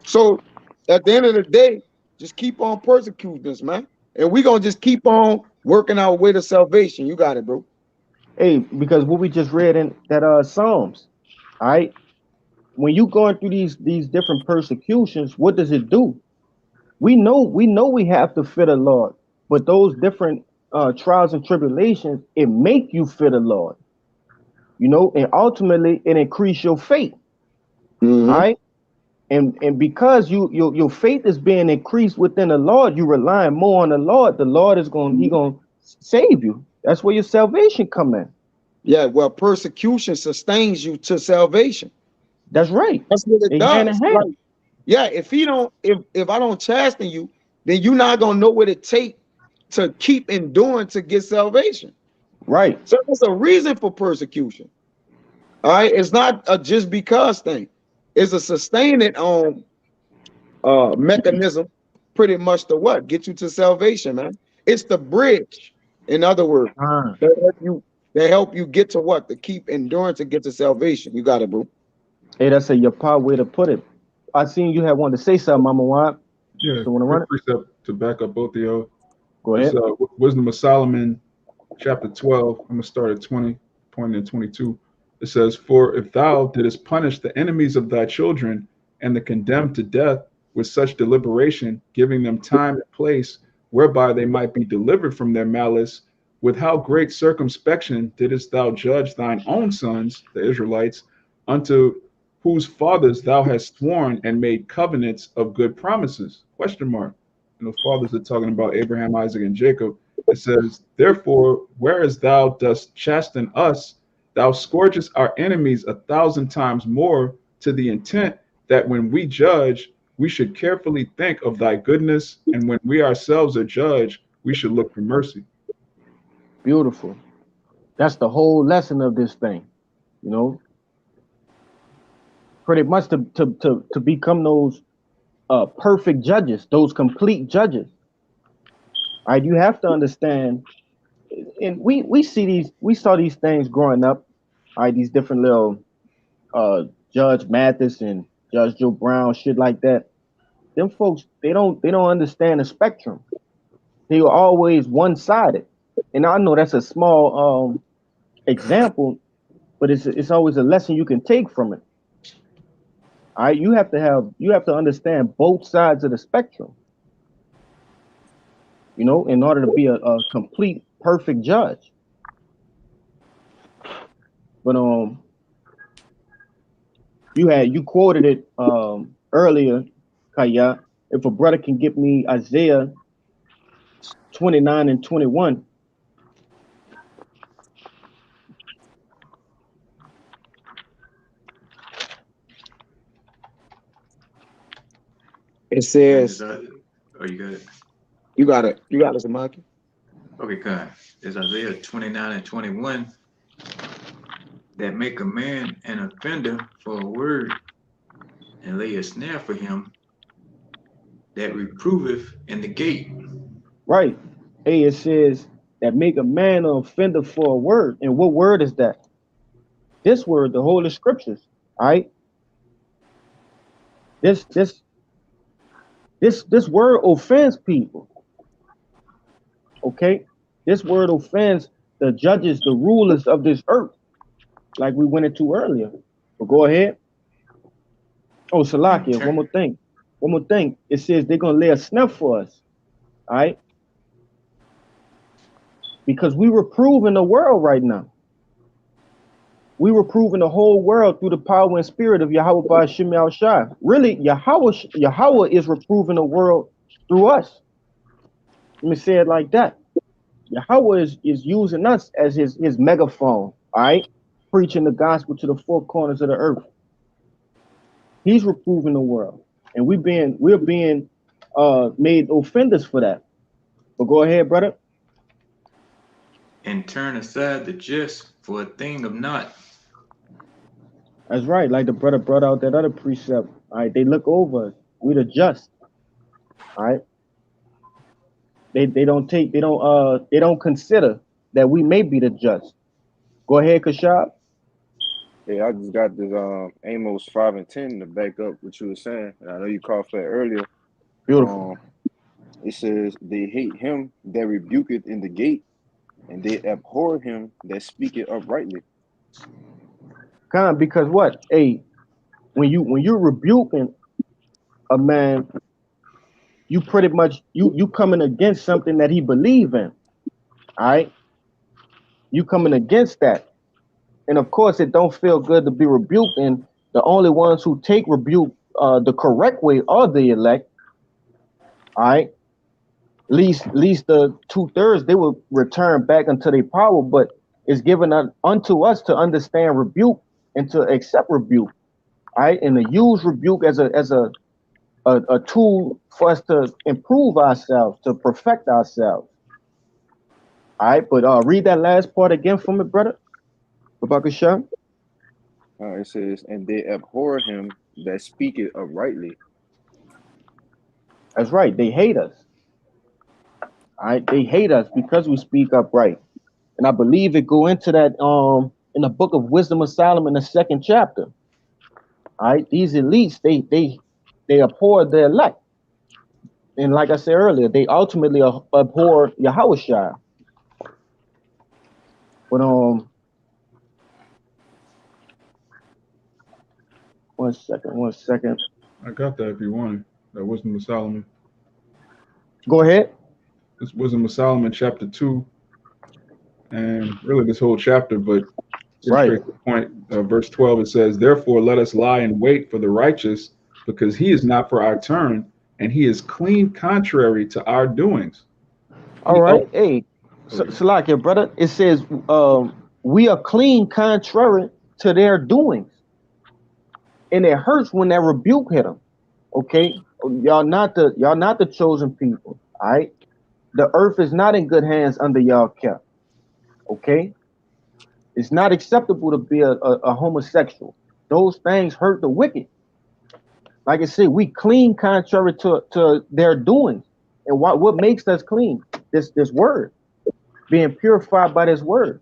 So at the end of the day, just keep on persecuting us, man. And we're gonna just keep on working our way to salvation. You got it, bro. Hey, because what we just read in that Psalms, all right? When you going through these different persecutions, what does it do? We know we have to fear the Lord, but those different trials and tribulations, it make you fear the Lord, you know, and ultimately it increase your faith. Mhm. All right. And because your faith is being increased within the Lord, you relying more on the Lord. The Lord is he gonna save you. That's where your salvation come in. Yeah, well, persecution sustains you to salvation. That's right. That's what it They hand in does. hand. Like, yeah, if I don't chasten you, then you're not gonna know what it takes to keep enduring to get salvation. Right. So there's a reason for persecution. All right, it's not a just because thing. It's a sustaining mechanism, pretty much to what get you to salvation, man. It's the bridge. In other words, Uh, that help you get to what to keep enduring to get to salvation. You got it, bro. hey, that's a your power way to put it. I seen you had wanted to say something, Mama Wab. Yeah, So want to run quick it? precept to back up both of y'all. Go It's ahead. Wisdom of Solomon, chapter 12. I'm gonna start at 20, 20 and 22. It says, "For if thou didst punish the enemies of thy children and the condemned to death with such deliberation, giving them time and place whereby they might be delivered from their malice, with how great circumspection didst thou judge thine own sons, the Israelites, unto whose fathers thou hast sworn and made covenants of good promises?" Question mark. And those fathers are talking about Abraham, Isaac, and Jacob. It says, "Therefore, whereas thou dost chasten us, thou scourgest our enemies 1,000 times more, to the intent that when we judge, we should carefully think of thy goodness, and when we ourselves are judged, we should look for mercy." Beautiful. That's the whole lesson of this thing. You know, pretty much to become those perfect judges, those complete judges. All right, you have to understand, and we saw these things growing up. All right, these different little Judge Mathis and Judge Joe Brown, shit like that. Them folks, they don't understand the spectrum. They were always one sided, and I know that's a small example, but it's always a lesson you can take from it. All right, you have to understand both sides of the spectrum, you know, in order to be a complete perfect judge. But you quoted it earlier, Kaya. If a brother can get me Isaiah 29 and 21. It And says, oh, you got it. you got it. You got it, Samaki. Okay, God. It's Isaiah 29 and 21 that make a man an offender for a word and lay a snare for him that reproveth in the gate. Right. Hey, it says that make a man an offender for a word. And what word is that? This word, the Holy Scriptures. All right. This this this word offends people. Okay. This word offends the judges, the rulers of this earth, like we went into earlier. But go ahead. Oh, Salakia, turn. one more thing. One more thing. It says they're gonna lay a snare for us. All right? Because we reprove in the world right now. We reprove in the whole world through the power and spirit of Yahweh by Shem Shai. Really, Yahweh is reproving the world through us. Let me say it like that. Yahweh is using us as his megaphone, all right? Preaching the gospel to the four corners of the earth. He's reproving the world. And we're being made offenders for that. But go ahead, brother. And turn aside the just for a thing of naught. That's right. Like the brother brought out that other precept. All right, they look over us. We the just. All right. They don't consider that we may be the just. Go ahead, Kashab. Yeah, I just got this Amos 5 and 10 to back up what you were saying. And I know you called for that earlier. Beautiful. It says they hate him that rebuketh in the gate, and they abhor him that speaketh uprightly. Because what? Hey, when you're rebuking a man, you pretty much you coming against something that he believe in. All right. You coming against that. And of course it don't feel good to be rebuked. And the only ones who take rebuke the correct way are the elect. All right. At least the 2/3 they will return back unto their power, but it's given unto us to understand rebuke and to accept rebuke, all right, and to use rebuke as a tool for us to improve ourselves, to perfect ourselves. All right, but read that last part again for me, brother. Babakasha. It says, and they abhor him that speaketh uprightly. That's right, they hate us. All right, they hate us because we speak upright. And I believe it go into that in the book of Wisdom of Solomon, the 2nd chapter. All right, these elites, they abhor the elect. And like I said earlier, they ultimately abhor Yahushua. But one second. I got that if you want. That Wisdom of Solomon. Go ahead. This Wisdom of Solomon, chapter 2, and really this whole chapter, but Right. straight to the point. Verse 12, it says, therefore let us lie in wait for the righteous, because he is not for our turn, and he is clean contrary to our doings. All right. Hey, Salakia, brother, it says we are clean contrary to their doings. And it hurts when that rebuke hit them. Okay? Y'all not the chosen people. All right. The earth is not in good hands under y'all care. Okay? It's not acceptable to be a homosexual. Those things hurt the wicked. Like I said, we clean contrary to their doings. And what makes us clean? This word. Being purified by this word.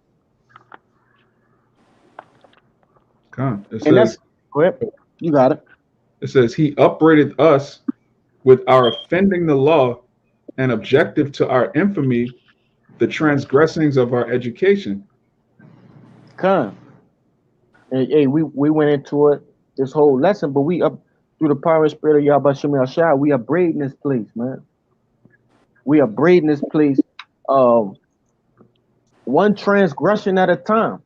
It says, go ahead. You got it. It says, he upbraided us with our offending the law, and objective to our infamy, the transgressings of our education. And hey, we went into it this whole lesson, but we up through the power and spirit of Yahweh Shem Shai, we upbraiding this place, man. We upbraiding this place one transgression at a time.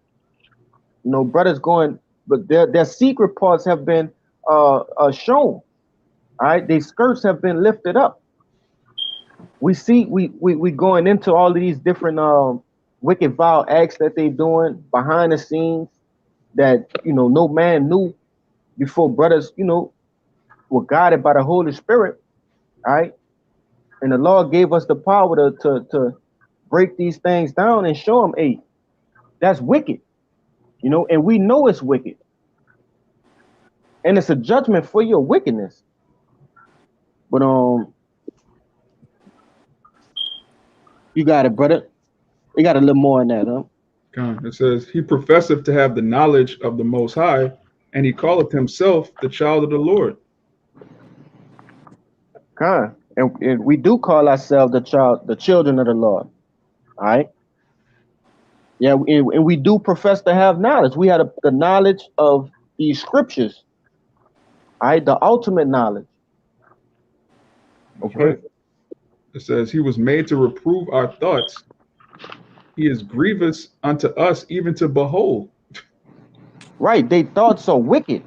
You know, brothers going, but their secret parts have been shown. All right, their skirts have been lifted up. We see we going into all of these different wicked vile acts that they doing behind the scenes that no man knew before brothers were guided by the Holy Spirit. All right, and the Lord gave us the power to break these things down and show them, hey, that's wicked, and we know it's wicked, and it's a judgment for your wickedness. But you got it, brother. You got a little more in that, huh? It says, he professeth to have the knowledge of the Most High, and he calleth himself the child of the Lord. And we do call ourselves the children of the Lord. All right. Yeah, and we do profess to have knowledge. We had the knowledge of these scriptures. All right, the ultimate knowledge. That's Okay. right. It says, He was made to reprove our thoughts. He is grievous unto us, even to behold. Right. They thoughts are wicked.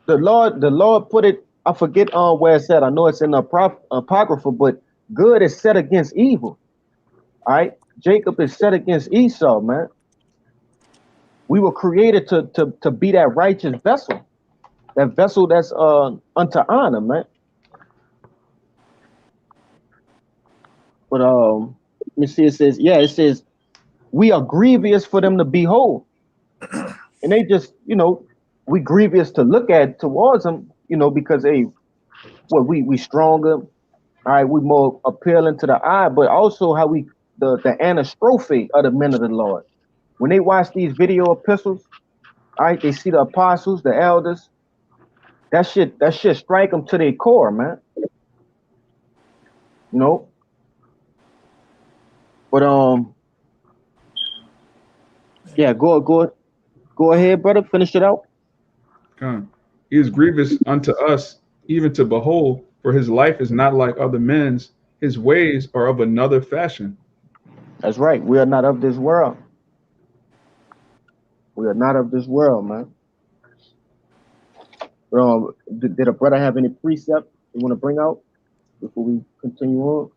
The Lord put it, I forget where it's at. I know it's in the apocrypha, but good is set against evil. All right. Jacob is set against Esau, man. We were created to be that righteous vessel. That vessel that's unto honor, man. But let me see, it says, we are grievous for them to behold. And they just, we grievous to look at towards them, because we stronger, all right, we more appealing to the eye, but also how the anastrophe of the men of the Lord. When they watch these video epistles, all right, they see the apostles, the elders, that shit strike them to their core, man. You know. But yeah, go ahead, brother, finish it out. Come. He is grievous unto us, even to behold, for his life is not like other men's. His ways are of another fashion. That's right. We are not of this world. We are not of this world, man. Did a brother have any precept you want to bring out before we continue on?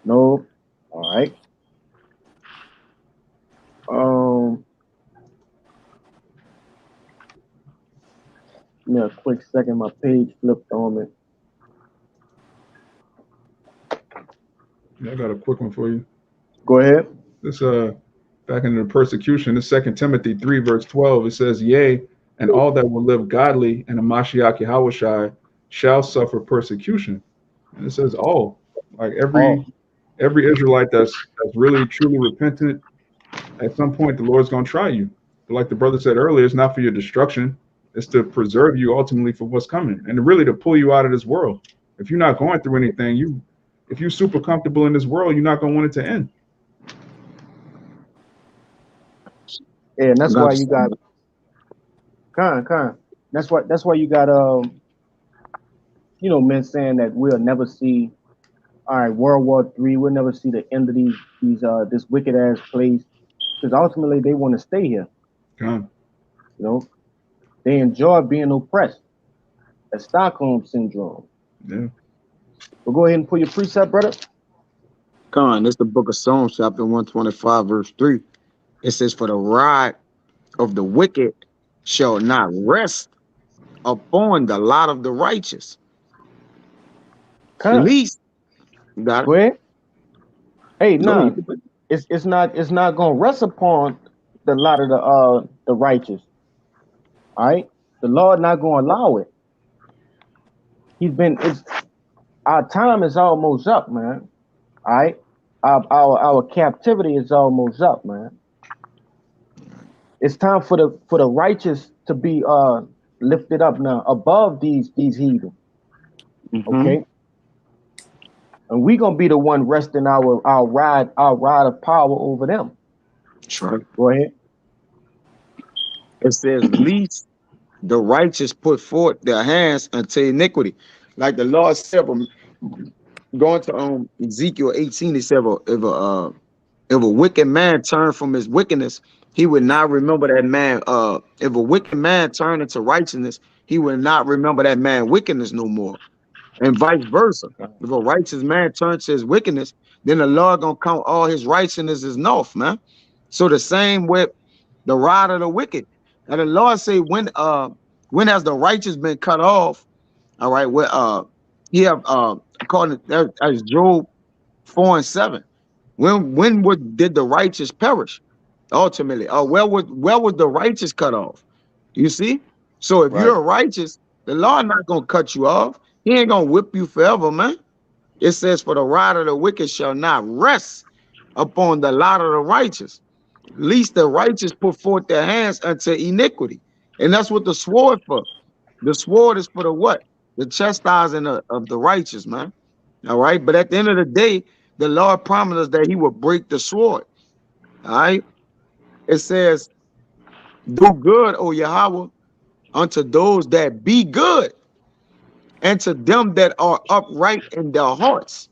No. All right. Give me a quick second. My page flipped on me. Yeah, I got a quick one for you. Go ahead. This back in the persecution, this 2 Timothy 3, verse 12, it says, Yea, and all that will live godly in a Mashiach Yahushai shall suffer persecution. And it says all. Like Oh, every Israelite that's really truly repentant, at some point the Lord's gonna try you. But like the brother said earlier, it's not for your destruction, it's to preserve you ultimately for what's coming, and really to pull you out of this world. If you're not going through anything, if you're super comfortable in this world, you're not gonna want it to end. yeah, and that's why you got con. That's why you got men saying that we'll never see, all right, World War III. We'll never see the end of this wicked ass place, because ultimately they want to stay here. Con. You know, they enjoy being oppressed. That's Stockholm syndrome. Yeah. But go ahead and pull your precept, brother. Con, this is the book of Psalms, chapter 125, verse 3. It says, For the rod of the wicked shall not rest upon the lot of the righteous. Con. Least, you got Go it? ahead. Hey, Go nah, ahead. it's not gonna rest upon the lot of the righteous. All right, the Lord not gonna allow it. It's our time is almost up, man. All right, our captivity is almost up, man. It's time for the righteous to be lifted up now above these heathen. Okay, and we gonna be the one resting our rod of power over them. That's right. Go ahead. It says, Least the righteous put forth their hands unto iniquity. Like the Lord said, going to Ezekiel 18, he said, if a wicked man turn from his wickedness, he would not remember that man. If a wicked man turn into righteousness, he would not remember that man wickedness no more. And vice versa. If a righteous man turns to his wickedness, then the Lord gonna count all his righteousness as north, man. So the same with the rod of the wicked. And the Lord say, when has the righteous been cut off? All right, he have according to as Job 4 and 7. Did the righteous perish? Ultimately, where was the righteous cut off? You see? So if you're righteous, the Lord not gonna cut you off. He ain't gonna whip you forever, man. It says, For the rod of the wicked shall not rest upon the lot of the righteous. Least the righteous put forth their hands unto iniquity. And that's what the sword for. The sword is for the what? The chastising of the righteous, man. All right. But at the end of the day, the Lord promised us that he would break the sword. All right. It says, Do good, O Yahweh, unto those that be good, and to them that are upright in their hearts.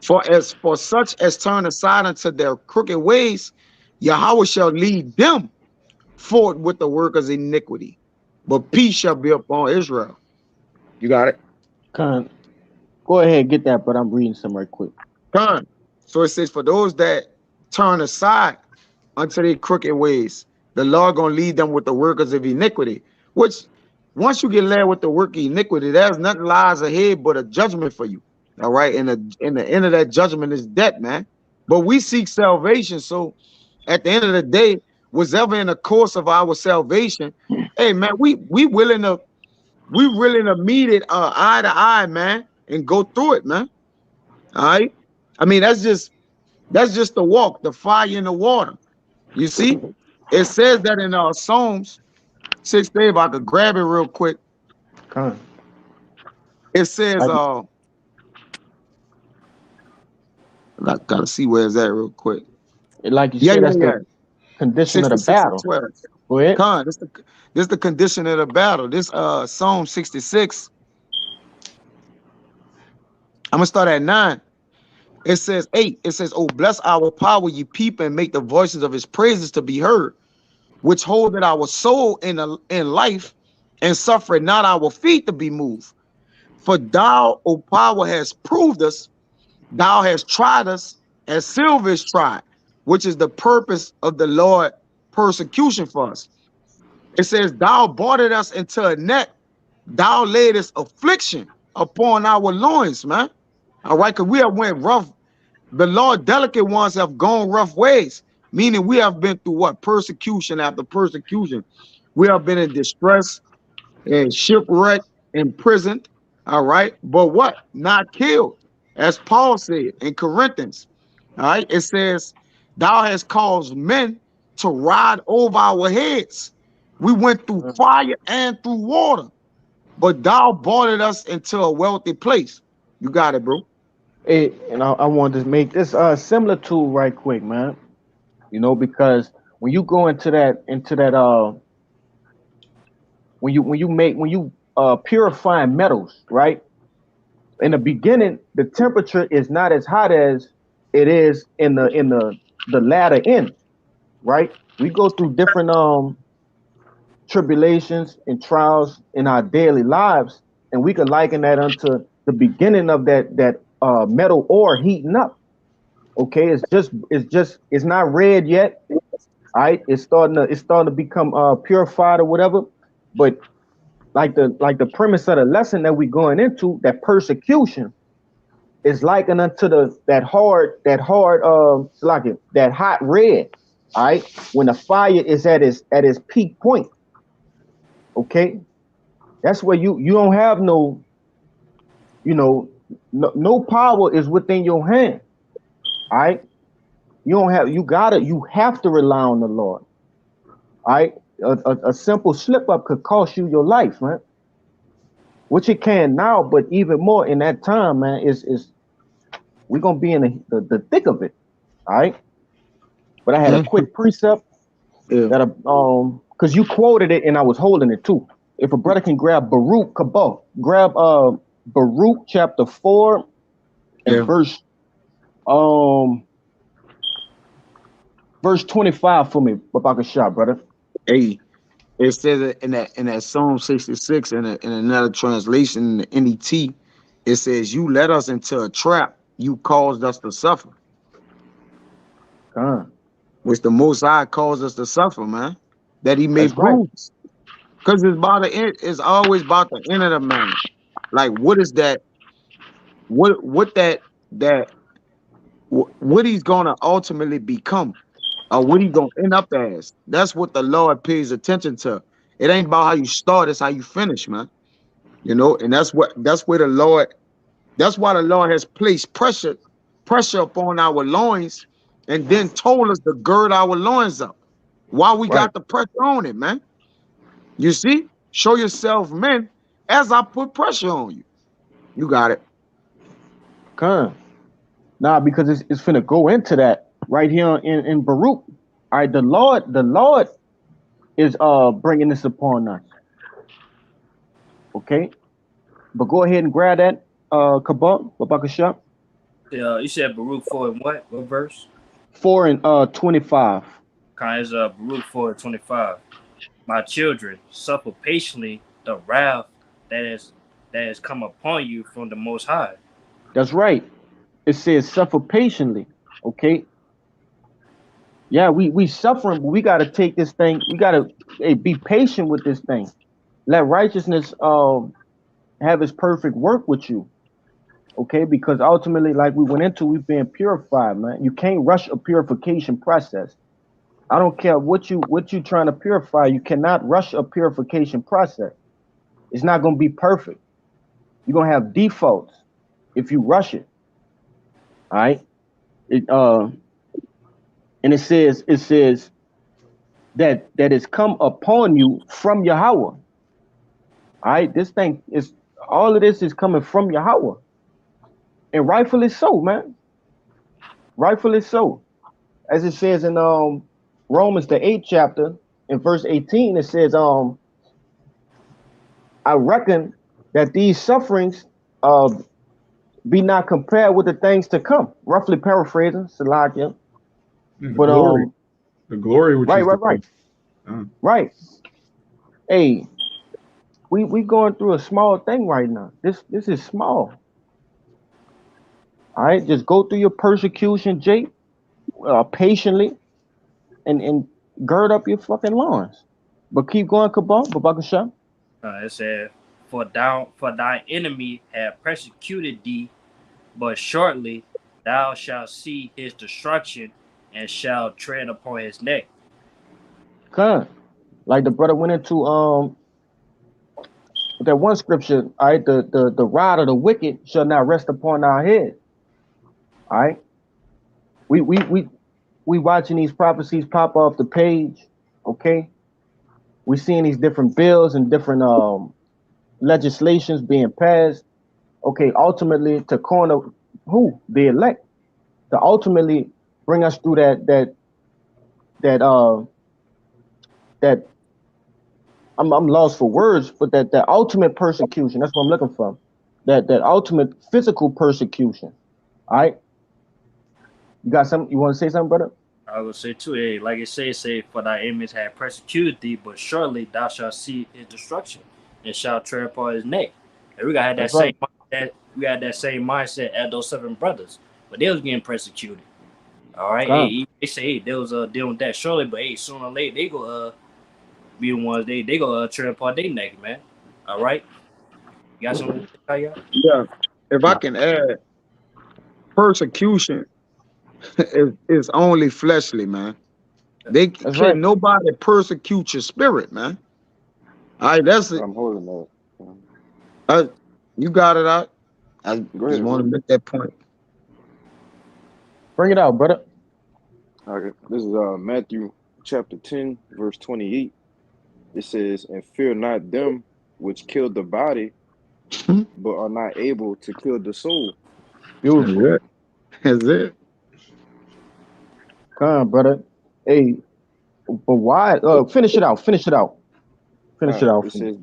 For such as turn aside unto their crooked ways, Yahweh shall lead them forward with the workers of iniquity. But peace shall be upon Israel. You got it? Con, go ahead and get that, but I'm reading some right quick. Con. So it says, for those that turn aside unto their crooked ways, the Lord gonna lead them with the workers of iniquity. Which, once you get led with the work of iniquity, there's nothing lies ahead but a judgment for you. All right, and the end of that judgment is death, man. But we seek salvation, so at the end of the day, whatever in the course of our salvation, hey man, we willing to meet it eye to eye, man, and go through it, man. All right. I mean, that's just the walk, the fire in the water. You see, it says that in Psalms 6, if I could grab it real quick. Con. It says, Like, gotta see where it's at real quick. like you Yeah, said, yeah, that's yeah. the condition of the 66 and battle. 12. Go ahead. Con, this the condition of the battle. This Psalm 66. I'm gonna start at 9. It says 8. It says, oh, bless our power, ye people, and make the voices of his praises to be heard, which holdeth our soul in life, and suffereth not our feet to be moved. For thou, O power, has proved us, thou hast tried us, as silver is tried, which is the purpose of the Lord persecution for us. It says, thou boarded us into a net, thou laidest affliction upon our loins, man. All right, because we have went rough. The Lord delicate ones have gone rough ways, meaning we have been through what? Persecution after persecution. We have been in distress and shipwrecked, imprisoned. All right, but what? Not killed, as Paul said in Corinthians. All right, it says, thou hast caused men to ride over our heads. We went through fire and through water, but thou brought us into a wealthy place. You got it, bro. Hey, and I wanted to make this similar to right quick, man. You know, because when you go into that when you purify metals, right? In the beginning, the temperature is not as hot as it is in the latter end, right? We go through different tribulations and trials in our daily lives, and we can liken that unto the beginning of that metal ore heating up. Okay, it's not red yet. All right, it's starting to become purified or whatever. But like the premise of the lesson that we're going into, that persecution is likened unto that hot red. All right, when the fire is at its peak point. Okay, that's where you don't have no, no power is within your hand. All right, you have to rely on the Lord. All right, a simple slip up could cost you your life, man. Which it can now, but even more in that time, man. Is we're gonna be in the thick of it. All right, but I had a quick precept that because you quoted it and I was holding it too. If a brother can grab Baruch Kabah, grab Baruch chapter 4 and verse 25 for me, Babakashah, brother. Hey, it says it in that Psalm 66 in another translation, in the NET, it says, you led us into a trap, you caused us to suffer. Which the Most High caused us to suffer, man. That he may bruise. Because it's always about the end of the man. Like, what is that? What he's gonna ultimately become, or what he's gonna end up as. That's what the Lord pays attention to. It ain't about how you start, it's how you finish, man. You know, and that's why the Lord has placed pressure upon our loins, and then told us to gird our loins up. Why we got the pressure on it, man? You see, show yourself, men, as I put pressure on you. You got it. Nah, because it's finna go into that right here in Baruch. All right, the Lord is bringing this upon us. Okay, but go ahead and grab that Kabak, Babakashah, You said Baruch 4 and what? What verse? 4 and 25. Kind Baruch 4 and 25. My children, suffer patiently the wrath that is that has come upon you from the Most High. That's right. It says suffer patiently. Okay. Yeah, we suffering, but we gotta take this thing. We gotta be patient with this thing. Let righteousness have its perfect work with you. Okay, because ultimately, like we went into, we've been purified, man. You can't rush a purification process. I don't care what you trying to purify. You cannot rush a purification process. It's not gonna be perfect. You're gonna have defaults if you rush it. All right. It and it says that it's come upon you from Yahweh. All right, this thing is all of this is coming from Yahweh, and rightfully so, man. Rightfully so, as it says in Romans the 8th chapter in verse 18. It says I reckon that these sufferings be not compared with the things to come. Roughly paraphrasing, Salakia. The But glory, the glory which right, is right, right, right. Hey, we going through a small thing right now. This is small. All right, just go through your persecution, Jake, patiently, and gird up your fucking loins. But keep going, Kabal, Babakasha. It said, for thy enemy have persecuted thee, but shortly thou shalt see his destruction and shalt tread upon his neck. Come, like the brother went into that one scripture. All right, the rod of the wicked shall not rest upon our head. All right, we watching these prophecies pop off the page. Okay, we seeing these different bills and different legislations being passed. Okay, ultimately to corner who the elect, to ultimately bring us through that that I'm lost for words, but that ultimate persecution. That's what I'm looking for. That ultimate physical persecution. All right, you got something? You want to say something, brother? I will say too, hey, like it say, for thy enemies have persecuted thee, but surely thou shalt see his destruction and shalt tread upon his neck. And we got that same mindset. We had that same mindset as those 7 brothers, but they was getting persecuted. All right, hey, they say hey, they was dealing with that surely, but hey, sooner or later they go be the ones they go tread upon their neck, man. All right, you got something to say, y'all? Yeah. If I can add, persecution is only fleshly, man. They can't nobody persecute your spirit, man. All right, that's it. I'm holding that. You got it out. I just want to make that point. Bring it out, brother. Okay. This is Matthew chapter 10, verse 28. It says, and fear not them which kill the body, but are not able to kill the soul. Beautiful. That's it. Come on, brother. Hey, but why? Finish it out. Finish it out. Finish it out. It says,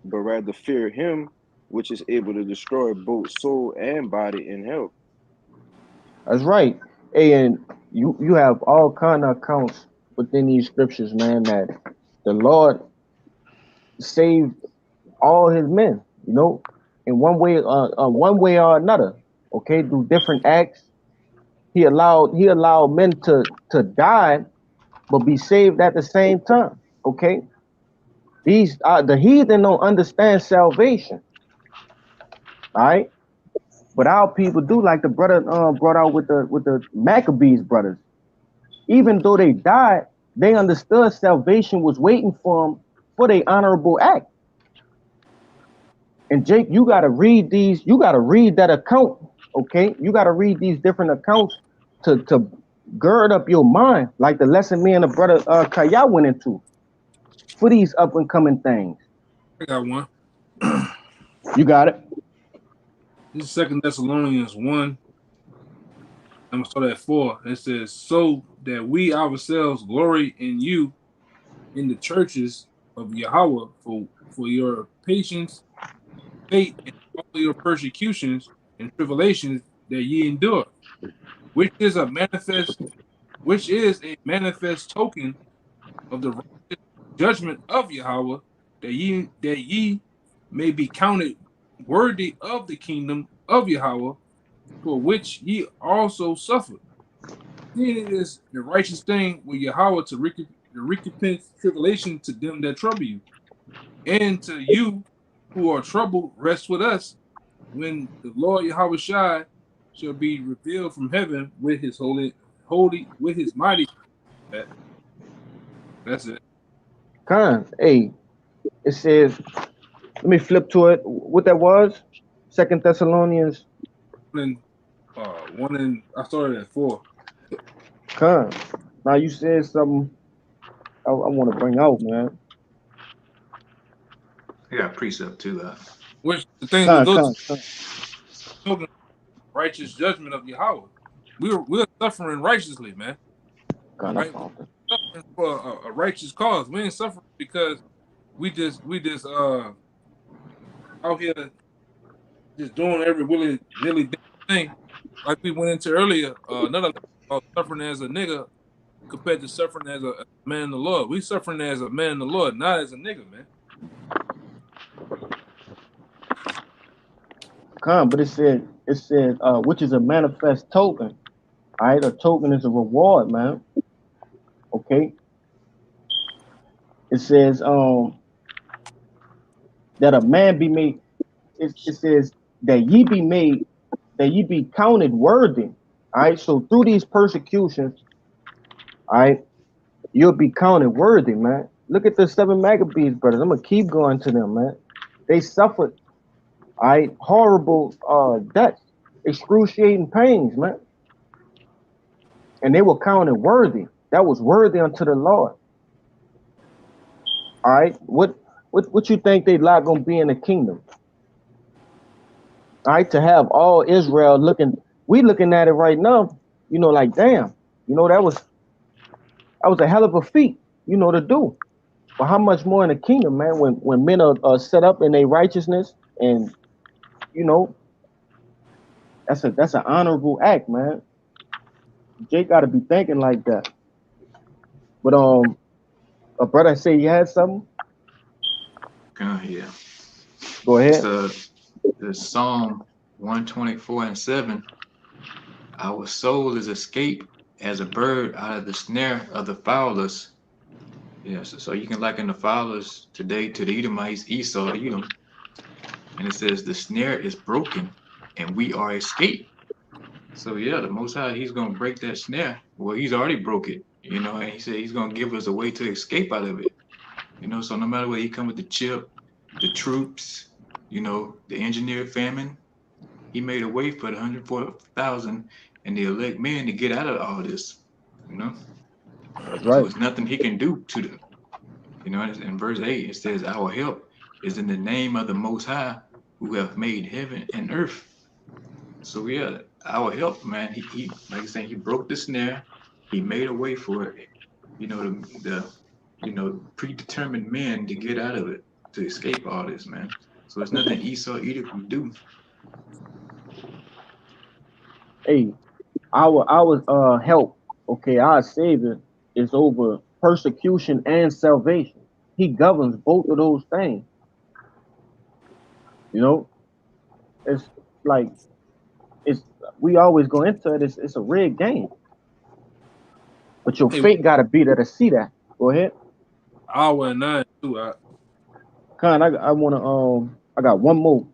but rather fear him which is able to destroy both soul and body in hell. That's right. Hey, and you have all kind of accounts within these scriptures, man, that the Lord saved all his men, you know, in one way or another. Okay, through different acts. He allowed men to die, but be saved at the same time. Okay. These the heathen don't understand salvation. All right. But our people do, like the brother brought out with the Maccabees brothers. Even though they died, they understood salvation was waiting for them for their honorable act. And Jake, you gotta read these. You gotta read that account. Okay, you gotta read these different accounts to gird up your mind, like the lesson me and the brother Kaya went into for these up and coming things. I got one. You got it. This is 2 Thessalonians 1, I'm gonna start at 4. It says, so that we ourselves glory in you in the churches of Yahweh for your patience, faith, and all your persecutions and tribulations that ye endure, which is a manifest token of the righteous judgment of Yahweh, that ye may be counted worthy of the kingdom of Yahweh, for which ye also suffered. Seeing it is the righteous thing with Yahweh to recompense tribulation to them that trouble you, and to you who are troubled, rest with us when the Lord Yahweh Shai shall be revealed from heaven with his with his mighty. That's it. Hey, it says, let me flip to it. What that was? Second Thessalonians. And I started at 4. Con. Now you said something I want to bring out, man. I got a precept too. Which the things we Con, go con, to con. children righteous judgment of Yahweh. We're suffering righteously, man. Con, I Right? found it. We're suffering for a righteous cause. We ain't suffering because we just out here just doing every willy nilly thing. Like we went into earlier, another about suffering as a nigga compared to suffering as a man in the Lord. We suffering as a man in the Lord, not as a nigga, man. Con, but it said, which is a manifest token. All right, a token is a reward, man. Okay. It says, that a man be made. It says that ye be counted worthy. All right. So through these persecutions, all right, you'll be counted worthy, man. Look at the 7 Maccabees brothers. I'm gonna keep going to them, man. They suffered, all right, horrible deaths, excruciating pains, man, and they were counted worthy. That was worthy unto the Lord. All right, what you think they lot gonna be in the kingdom? All right, to have all Israel looking at it right now, like damn, that was a hell of a feat, to do. But how much more in the kingdom, man? When men are set up in their righteousness, and you know that's an honorable act, man. Jake got to be thinking like that. But a brother said you had something. Yeah. Go It's ahead. the Psalm 124:7. Our soul is escaped as a bird out of the snare of the fowlers. Yes, so you can liken the fowlers today to the Edomites, Esau, Edom. And it says the snare is broken and we are escaped. So yeah, the Most High, he's going to break that snare. Well, he's already broke it, and he said he's going to give us a way to escape out of it. So no matter where he come with the chip, the troops, the engineered famine, he made a way for the 104,000 and the elect men to get out of all this, you know. That's So right. it's nothing he can do to them. In verse 8, it says, our help is in the name of the Most High who have made heaven and earth. So yeah, our help, man, he like I said, he broke the snare, he made a way for it, predetermined men to get out of it, to escape all this, man. So it's nothing Esau Edom can do. Hey, our help, okay, our Savior is over persecution and salvation. He governs both of those things. You know, it's like it's we always go into it. It's a rigged game, but your Hey, fate got to be there to see that. Go ahead, hour and 9 too. Con. I wanna I got one more,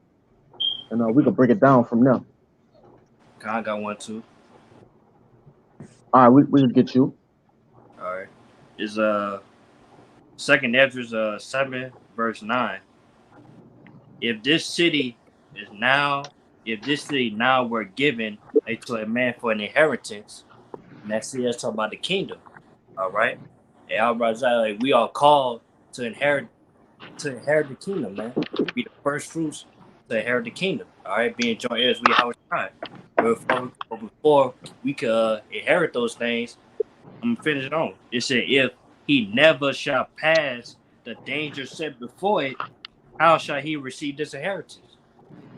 and we can break it down from there. I got one too. All right, we can get you. All right. Is Second Ezra 7 verse 9. If this city now were given to a man for an inheritance, and that's talking about the kingdom. All right. And our brothers, like we are called to inherit the kingdom, man. Be the first fruits to inherit the kingdom. All right, being joint heirs with Yahweh Shai. Before we could inherit those things, I'm gonna finish it on. It said, if he never shall pass the danger set before it, how shall he receive this inheritance?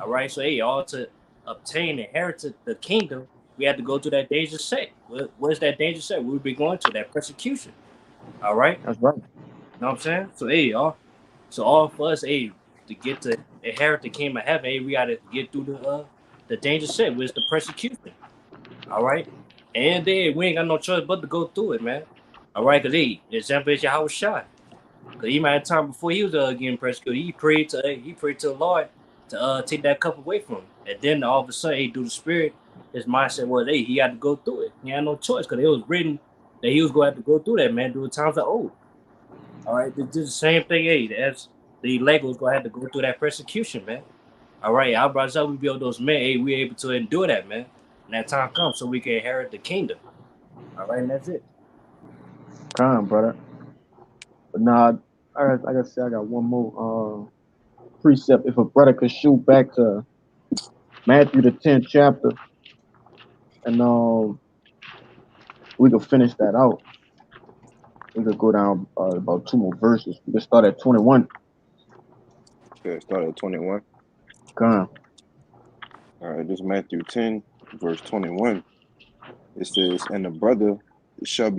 All right, so hey, all to obtain inheritance the kingdom, we had to go through that danger set. What's that danger set? We've been going to that persecution. All right, That's right. you know what I'm saying? So hey, all for us, hey, to get to inherit the kingdom of heaven, hey, we gotta get through the danger set, which is the persecution. All right, and then we ain't got no choice but to go through it, man. All right, cause hey, the example is Yahweh Shai. Cause he might have time before he was getting persecuted. He prayed to the Lord to take that cup away from him. And then all of a sudden, hey, through the Spirit, his mindset was, hey, he had to go through it. He had no choice because it was written that he was going to have to go through that, man, through the times of old. All right, this is the same thing, hey, as the elect was going to have to go through that persecution, man. All right, our brothers up, we build those men, hey, we able to endure that, man. And that time comes so we can inherit the kingdom. All right, and that's it. Come on, brother. But nah, like I said, I got one more precept. If a brother could shoot back to Matthew the 10th chapter, and we could finish that out. We could go down about 2 more verses. We could start at 21. Okay, start at 21. Come on. All right, this is Matthew 10, verse 21. It says, and the brother shall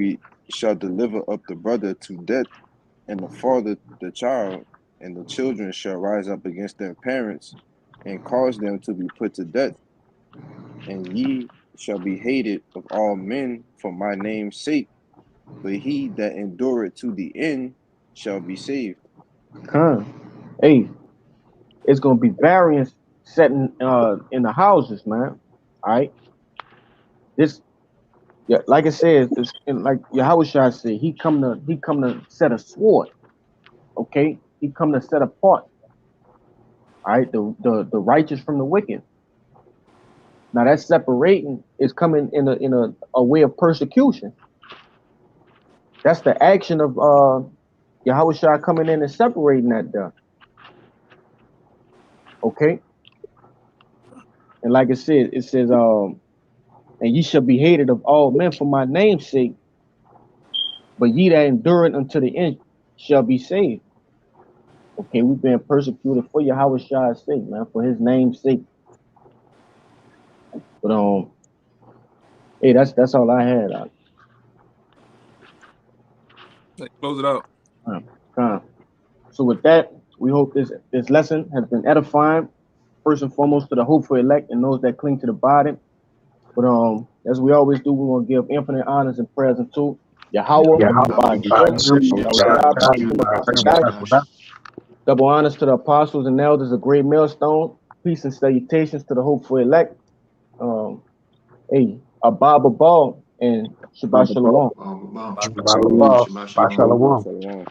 deliver up the brother to death, and the father the child, and the children shall rise up against their parents, and cause them to be put to death. And ye shall be hated of all men for my name's sake, but he that endureth to the end shall be saved. Come on. Hey, it's gonna be variance setting in the houses, man. All right. This, yeah, like I said, it's like Yahweh Shai said, he come to set a sword. Okay, he come to set apart. All right, the righteous from the wicked. Now that separating is coming in a way of persecution. That's the action of Yahweh Shai coming in and separating that there. Okay, and like I said, it says and ye shall be hated of all men for my name's sake, but ye that endure it unto the end shall be saved. Okay, we've been persecuted for Yahweh Shai's sake, man, for his name's sake. But hey, that's all I had. Close it out. So with that, we hope this lesson has been edifying, first and foremost to the hopeful elect and those that cling to the body. But as we always do, we want to give infinite honors and prayers unto Yahweh, double honors to the apostles and elders, a great millstone. Peace and salutations to the hopeful elect. Hey, Abba Ball and Shabbat Shalom. Shalom. Shalom.